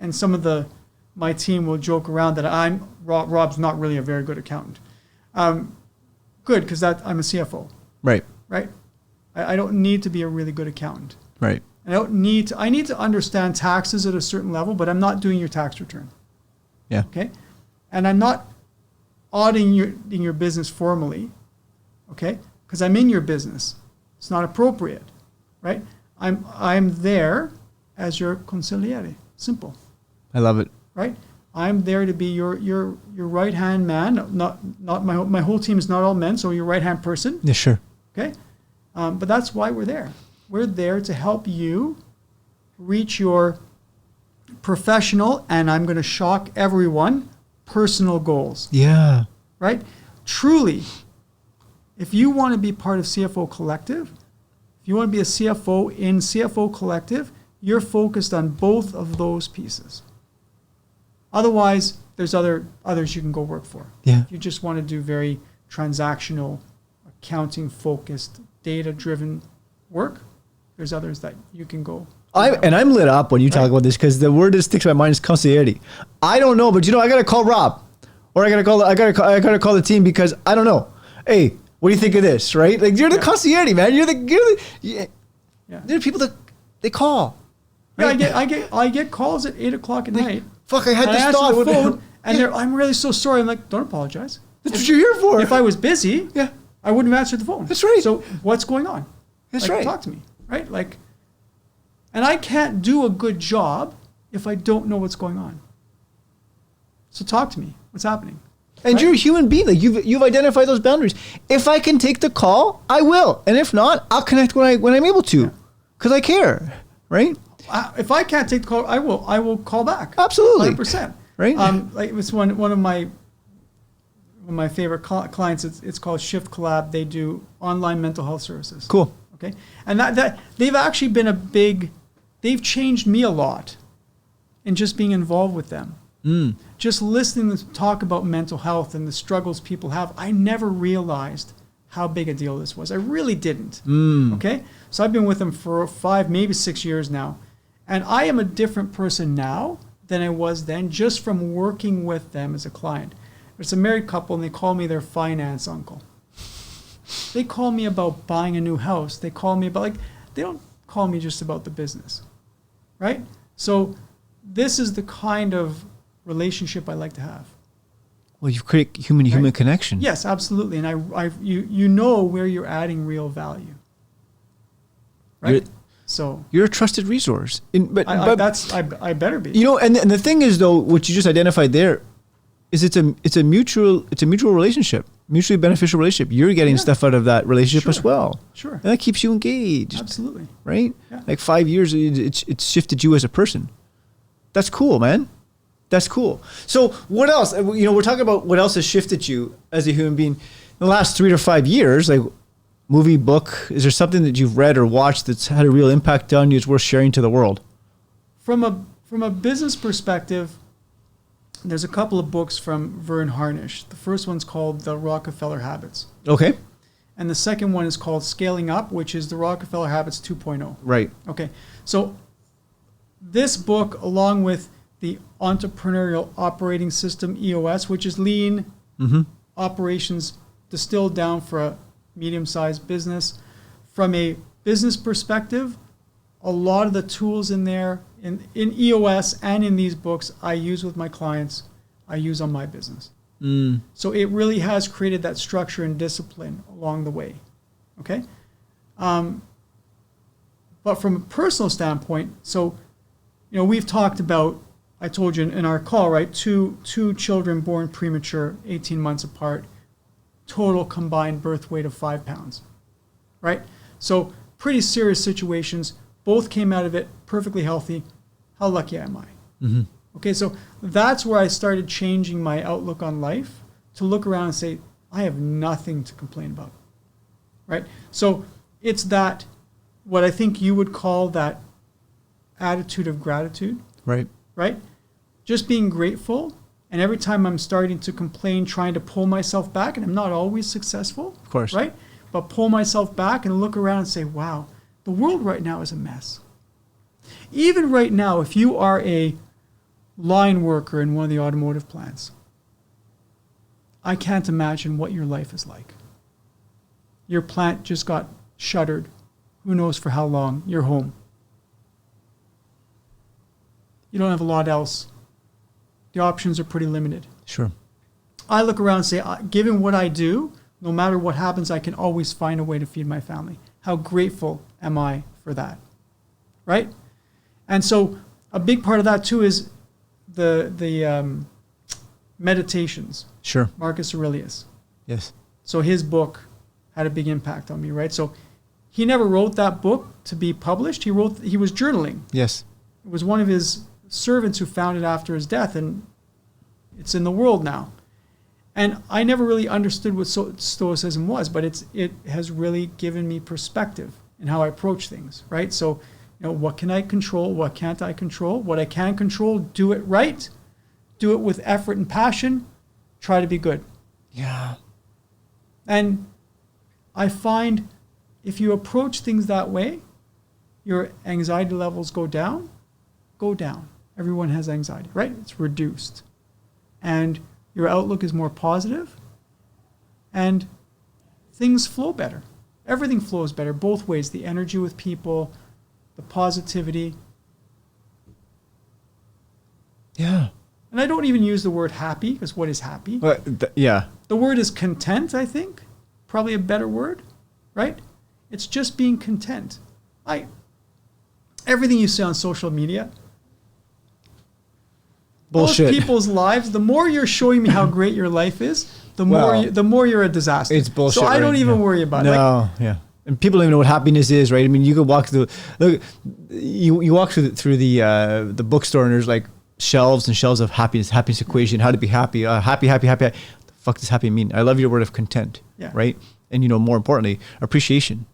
And some of my team will joke around that Rob's not really a very good accountant. Good, because I'm a CFO.
Right.
Right? I don't need to be a really good accountant.
Right.
I need to understand taxes at a certain level, but I'm not doing your tax return.
Yeah.
Okay? And I'm not auditing your business formally, okay? Because I'm in your business. It's not appropriate, right? I'm there as your consigliere. Simple.
I love it.
Right? I'm there to be your right-hand man. Not my whole team is not all men, so your right-hand person.
Yeah, sure.
Okay? But that's why we're there. We're there to help you reach your professional, and I'm going to shock everyone, personal goals.
Yeah.
Right? Truly, if you want to be part of CFO Collective, if you want to be a CFO in CFO Collective, you're focused on both of those pieces. Otherwise, there's others you can go work for.
Yeah.
If you just want to do very transactional, accounting-focused, data-driven work, there's others that you can go.
I'm lit up when you talk about this, because the word that sticks to my mind is consigliere. I don't know, but I gotta call Rob, or I gotta call the team, because I don't know. Hey, what do you think of this? Right? Like, you're the consigliere, man. You're the people that they call. Right?
Yeah, I get calls at 8:00 at night.
Fuck, I had this
answer
thought.
the phone, and I'm really so sorry. I'm like, don't apologize.
That's what you're here for.
If I was busy, I wouldn't have answered the phone.
That's right.
So what's going on?
That's right.
Talk to me, right? Like, and I can't do a good job if I don't know what's going on. So talk to me. What's happening?
And you're a human being. Like, you've identified those boundaries. If I can take the call, I will. And if not, I'll connect when I'm able to, because I care. Right?
If I can't take the call, I will call back.
Absolutely.
100%.
Right?
Like, it was one of my favorite clients. It's called Shift Collab. They do online mental health services.
Cool.
Okay, and that they've actually been they've changed me a lot in just being involved with them. Just listening to them talk about mental health and the struggles people have, I never realized how big a deal this was. I really didn't. Okay, so I've been with them for 5, maybe 6 years now, and I am a different person now than I was then, just from working with them as a client. It's a married couple, and they call me their finance uncle. They call me about buying a new house. They call me about, they don't call me just about the business, right? So this is the kind of relationship I like to have.
Well, you create human-to-human connection.
Yes, absolutely. And you know where you're adding real value, right?
You're a trusted resource.
I better be.
You know, and the thing is, though, what you just identified there is it's a mutual relationship, mutually beneficial relationship. You're getting stuff out of that relationship as well.
Sure.
And that keeps you engaged.
Absolutely.
Right?
Yeah.
Like 5 years, it's shifted you as a person. That's cool, man. That's cool. So what else? You know, we're talking about what else has shifted you as a human being in the last 3 to 5 years, like movie, book. Is there something that you've read or watched that's had a real impact on you that's worth sharing to the world?
From a business perspective, there's a couple of books from Vern Harnish. The first one's called The Rockefeller Habits.
Okay.
And the second one is called Scaling Up, which is the Rockefeller Habits 2.0.
Right.
Okay. So this book, along with the Entrepreneurial Operating System, EOS, which is lean operations distilled down for a medium-sized business. From a business perspective, a lot of the tools in there, in EOS and in these books, I use with my clients, I use on my business. So it really has created that structure and discipline along the way. Okay? But from a personal standpoint, so, you know, we've talked about, I told you in our call, right, two children born premature, 18 months apart, total combined birth weight of 5 pounds, right? So pretty serious situations. Both came out of it perfectly healthy. How lucky am I? Okay, so that's where I started changing my outlook on life to look around and say, I have nothing to complain about, right? So it's that, what I think you would call that attitude of gratitude. Right. Just being grateful. And every time I'm starting to complain, trying to pull myself back, and I'm not always successful.
Of course.
Right? But pull myself back and look around and say, wow, the world right now is a mess. Even right now, if you are a line worker in one of the automotive plants, I can't imagine what your life is like. Your plant just got shuttered. Who knows for how long? You're home. You don't have a lot else. The options are pretty limited.
Sure.
I look around and say, given what I do, no matter what happens, I can always find a way to feed my family. How grateful am I for that? Right? And so a big part of that too is the meditations.
Sure.
Marcus Aurelius.
Yes.
So his book had a big impact on me, right? So he never wrote that book to be published. He was journaling.
Yes.
It was one of his servants who found it after his death, and it's in the world now. And I never really understood what Stoicism was, but it has really given me perspective in how I approach things, right? So, you know, what can I control? What can't I control? What I can control, do it right, do it with effort and passion, try to be good.
Yeah.
And I find if you approach things that way, your anxiety levels go down. Everyone has anxiety, right? It's reduced. And your outlook is more positive, and things flow better. Everything flows better, both ways. The energy with people, the positivity.
Yeah.
And I don't even use the word happy, because what is happy?
Yeah.
The word is content, I think. Probably a better word, right? It's just being content. Everything you see on social media,
bullshit.
Most people's lives, the more you're showing me how great your life is, the more you're a disaster.
It's bullshit.
So I don't even worry about it.
No, yeah. And people don't even know what happiness is, right? I mean, you could walk through. Look, you walk through the bookstore, and there's like shelves and shelves of happiness equation, how to be happy, happy. The fuck does happy mean? I love your word of content, right? And more importantly, appreciation,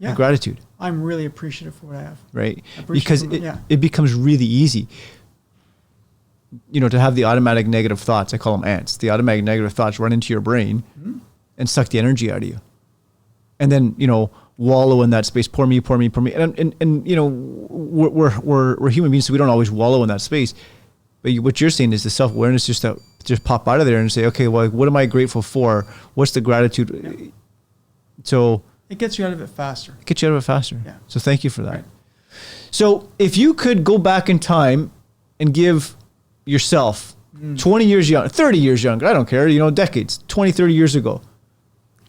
and gratitude.
I'm really appreciative for what I have,
right? Because it becomes really easy. To have the automatic negative thoughts, I call them ants. The automatic negative thoughts run into your brain and suck the energy out of you. And then, wallow in that space, pour me. And we're human beings, so we don't always wallow in that space. But what you're saying is the self-awareness just pop out of there and say, okay, well, what am I grateful for? What's the gratitude? Yeah. So
it gets you out of it faster.
Yeah. So thank you for that.
Right.
So if you could go back in time and give yourself 20 years young, 30 years younger, I don't care, decades, 20, 30 years ago,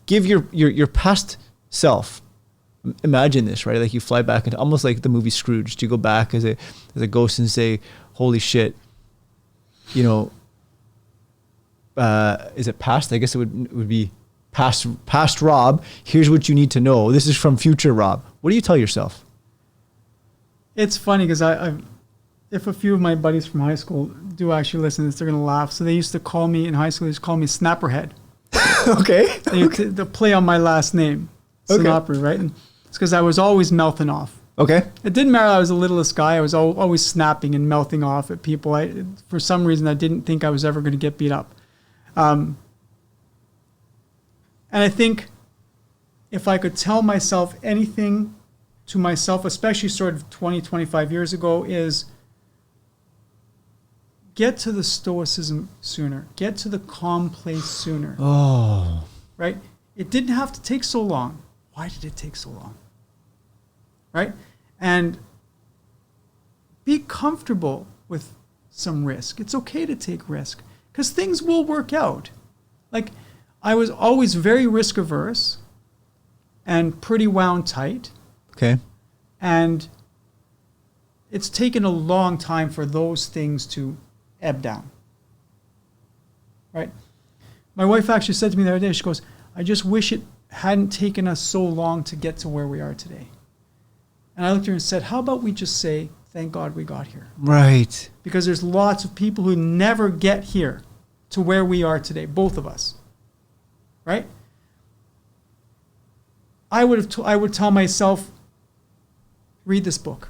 give your past self, imagine this, right? Like you fly back into almost like the movie Scrooge. You go back as a ghost and say, holy shit, is it past? I guess it would be past Rob. Here's what you need to know. This is from future Rob. What do you tell yourself?
It's funny because if a few of my buddies from high school do actually listen to this, they're going to laugh. So they used to call me in high school, they used to call me Snapperhead.
Okay.
They play on my last name, Cinapri, right? And it's because I was always mouthing off.
Okay.
It didn't matter. I was the littlest guy. I was always snapping and mouthing off at people. For some reason, I didn't think I was ever going to get beat up. And I think if I could tell myself anything to myself, especially sort of 20, 25 years ago, is get to the stoicism sooner. Get to the calm place sooner.
Oh.
Right? It didn't have to take so long. Why did it take so long? Right? And be comfortable with some risk. It's okay to take risk because things will work out. Like, I was always very risk averse and pretty wound tight.
Okay.
And it's taken a long time for those things to ebb down. Right? My wife actually said to me the other day, she goes, I just wish it hadn't taken us so long to get to where we are today. And I looked at her and said, how about we just say, thank God we got here?
Right.
Because there's lots of people who never get here to where we are today, both of us. Right? I would tell myself, read this book.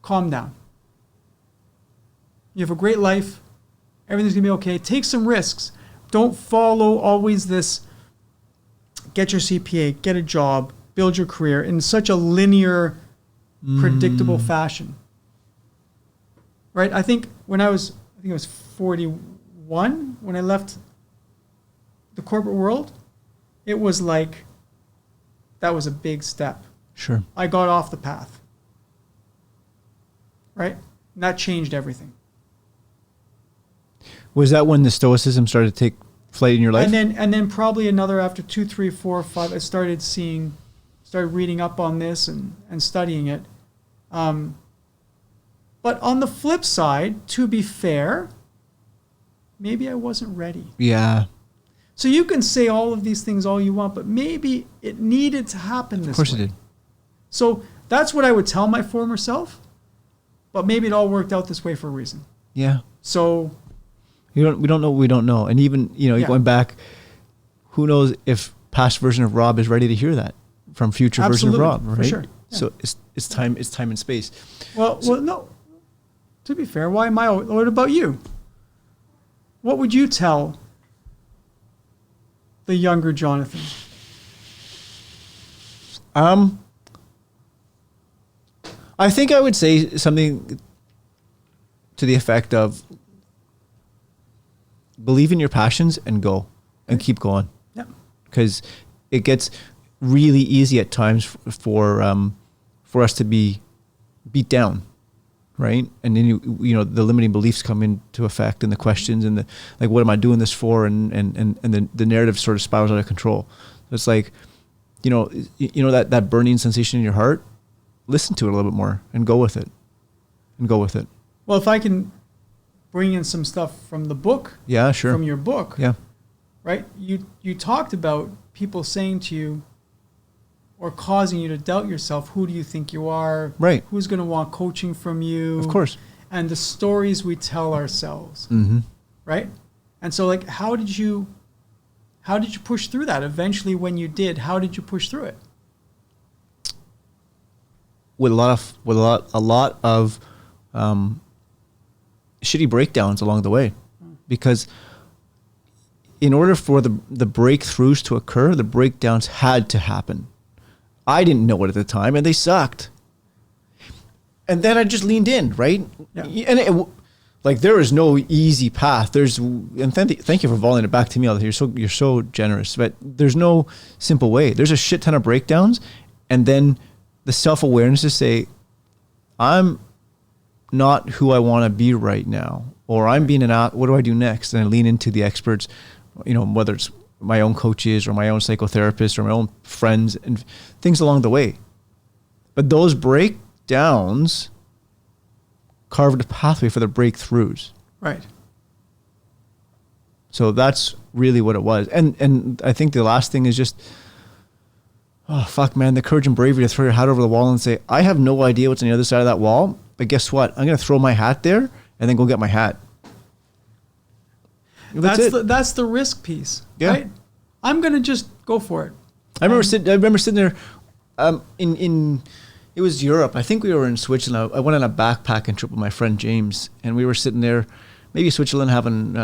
Calm down. You have a great life. Everything's going to be okay. Take some risks. Don't follow always this, get your CPA, get a job, build your career in such a linear, predictable fashion. Right? I think I was 41 when I left the corporate world. It was like, that was a big step.
Sure. I
got off the path. Right? And that changed everything.
Was that when the stoicism started to take flight in your life?
And then probably another after 2, 3, 4, 5, I started reading up on this and studying it. But on the flip side, to be fair, maybe I wasn't ready.
Yeah.
So you can say all of these things all you want, but maybe it needed to happen this way.
Of course it did.
So that's what I would tell my former self, but maybe it all worked out this way for a reason.
Yeah.
So
we don't know what we don't know. And even, going back, who knows if past version of Rob is ready to hear that from future
Absolutely,
version of Rob, right?
For sure. Yeah.
So it's time and space.
Well, no. To be fair, why am I? What about you? What would you tell the younger Jonathan?
I think I would say something to the effect of believe in your passions and go and keep going.
Yeah.
Because it gets really easy at times for us to be beat down, right? And then the limiting beliefs come into effect and the questions and the like, what am I doing this for? And the narrative sort of spirals out of control. It's like, that burning sensation in your heart. Listen to it a little bit more and go with it.
Well, if I can bring in some stuff from the book.
Yeah, sure.
From your book.
Yeah.
Right? You talked about people saying to you or causing you to doubt yourself, who do you think you are?
Right.
Who's going to want coaching from you?
Of course.
And the stories we tell ourselves.
Mm-hmm.
Right? And so like how did you push through that? Eventually when you did, how did you push through it?
With a lot of shitty breakdowns along the way, because in order for the breakthroughs to occur, the breakdowns had to happen. I didn't know it at the time, and they sucked. And then I just leaned in, right?
Yeah.
And there is no easy path. Thank you for volleying it back to me. You're so generous, but there's no simple way. There's a shit ton of breakdowns, and then the self-awareness to say, I'm not who I want to be right now, or I'm being what do I do next? And I lean into the experts, whether it's my own coaches or my own psychotherapist or my own friends and things along the way. But those breakdowns carved a pathway for the breakthroughs.
Right.
So that's really what it was. And I think the last thing is just, oh, fuck, man, the courage and bravery to throw your hat over the wall and say, I have no idea what's on the other side of that wall, but guess what? I'm going to throw my hat there and then go get my hat.
That's the risk piece, right? I'm going to just go for it.
I remember sitting there it was Europe. I think we were in Switzerland. I went on a backpacking trip with my friend James, and we were sitting there, maybe Switzerland, having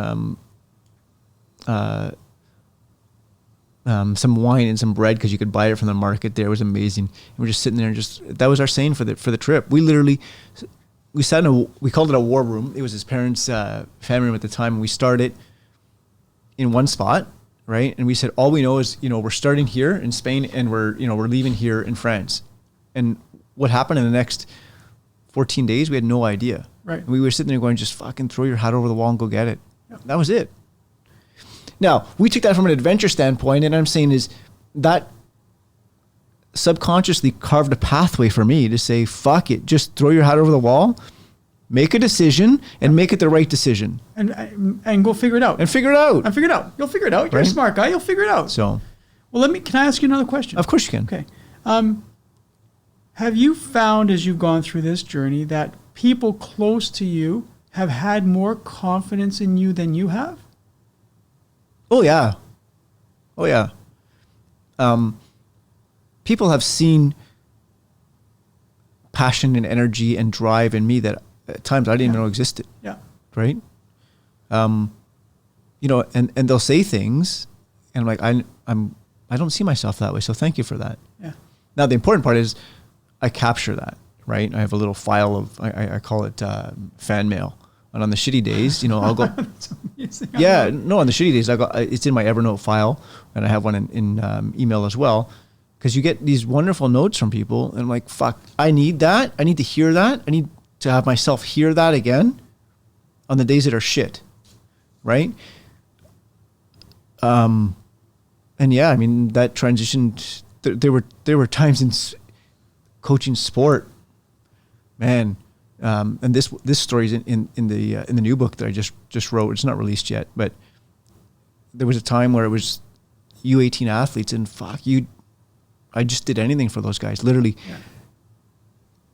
some wine and some bread because you could buy it from the market there. It was amazing. And we're just sitting there and that was our saying for the trip. We sat we called it a war room. It was his parents' family room at the time, and we started in one spot, right? And we said, all we know is, we're starting here in Spain and we're leaving here in France. And what happened in the next 14 days, we had no idea.
Right.
And we were sitting there going, just fucking throw your hat over the wall and go get it. Yeah. That was it. Now, we took that from an adventure standpoint, and I'm saying is that subconsciously carved a pathway for me to say, fuck it, just throw your hat over the wall, make a decision, and make it the right decision.
And go figure it out.
And figure it out.
You'll figure it out. You're a smart guy. You'll figure it out.
So,
well, can I ask you another question?
Of course you can.
Okay. Have you found as you've gone through this journey that people close to you have had more confidence in you than you have?
Oh, yeah. People have seen passion and energy and drive in me that at times I didn't even know existed.
Yeah.
Right? And they'll say things, and I'm like, I don't see myself that way, so thank you for that.
Yeah.
Now, the important part is I capture that, right? I have a little file of, I call it fan mail. And on the shitty days, I'll go.
That's amazing.
Yeah, no, on the shitty days, it's in my Evernote file, and I have one in email as well, because you get these wonderful notes from people, and I'm like, fuck, I need that. I need to hear that. I need to have myself hear that again on the days that are shit, right? And yeah, I mean, that transitioned. There were times in coaching sport, man. And this story is in the new book that I just wrote. It's not released yet, but there was a time where it was U18 athletes, and I just did anything for those guys. Literally,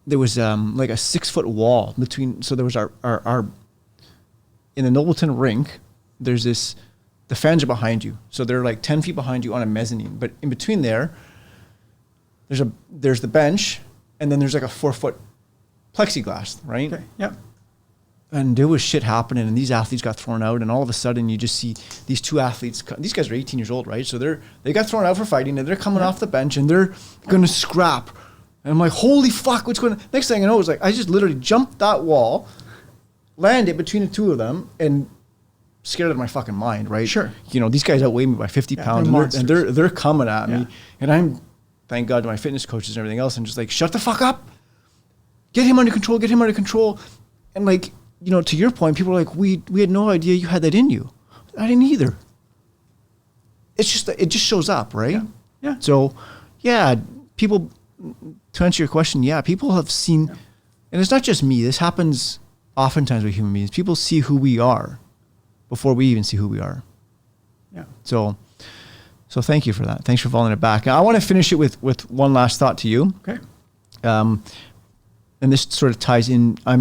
there was like a 6-foot wall between. So there was our in the Nobleton rink. There's the fans are behind you, so they're like 10 feet behind you on a mezzanine. But in between there's the bench, and then there's like a 4-foot plexiglass, right?
Okay. Yep.
And there was shit happening, and these athletes got thrown out, and all of a sudden you just see these two athletes. These guys are 18 years old, right? So they got thrown out for fighting, and they're coming off the bench, and they're gonna scrap. And I'm like, holy fuck, what's going on? Next thing I know, it was like I just literally jumped that wall, landed between the two of them, and scared out of my fucking mind, right?
Sure.
These guys outweigh me by 50 pounds, and they're coming at me, and I'm, thank God to my fitness coaches and everything else, I'm just like, shut the fuck up. Get him under control. And like, to your point, people are like, we had no idea you had that in you. I didn't either. It's just, it just shows up, right?
Yeah.
So, yeah, people, to answer your question, people have seen, and it's not just me, this happens oftentimes with human beings. People see who we are before we even see who we are.
Yeah.
So thank you for that. Thanks for following it back. Now, I want to finish it with one last thought to you.
Okay.
And this sort of ties in, I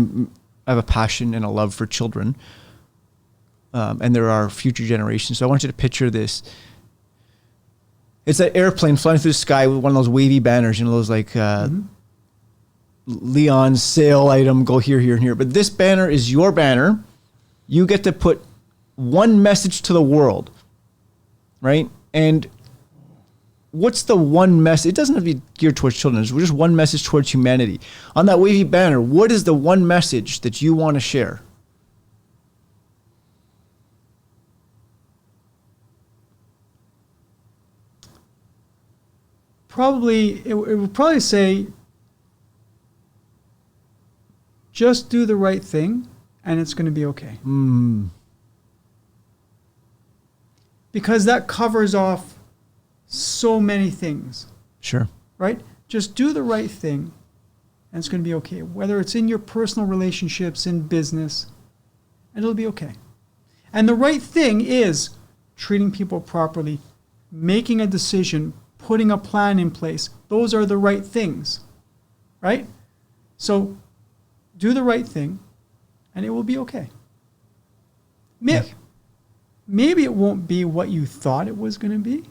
have a passion and a love for children. And there are future generations. So I want you to picture this. It's that airplane flying through the sky with one of those wavy banners, those like Leon's sale item, go here, here, and here. But this banner is your banner. You get to put one message to the world, right? And what's the one message? It doesn't have to be geared towards children. It's just one message towards humanity. On that wavy banner, what is the one message that you want to share?
Probably, it would probably say, just do the right thing and it's going to be okay. Because that covers off so many things.
Sure.
Right? Just do the right thing and it's going to be okay. Whether it's in your personal relationships, in business, and it'll be okay. And the right thing is treating people properly, making a decision, putting a plan in place. Those are the right things, right? So do the right thing and it will be okay. Maybe it won't be what you thought it was going to be,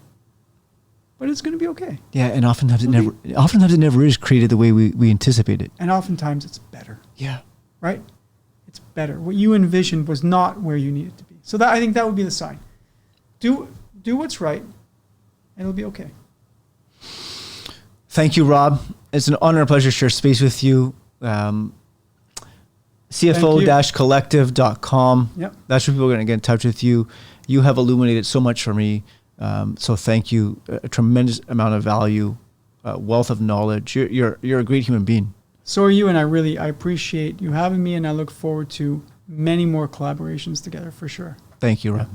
but it's going to be okay.
Yeah, and oftentimes it never is created the way we anticipate it.
And oftentimes it's better.
Yeah.
Right? It's better. What you envisioned was not where you needed to be. So I think that would be the sign. Do what's right, and it'll be okay.
Thank you, Rob. It's an honor and pleasure to share space with you. CFO-collective.com.
Yep.
That's where people are going to get in touch with you. You have illuminated so much for me. So thank you. A tremendous amount of value, wealth of knowledge. You're a great human being.
So are you, and I appreciate you having me, and I look forward to many more collaborations together for sure.
Thank you, Rob.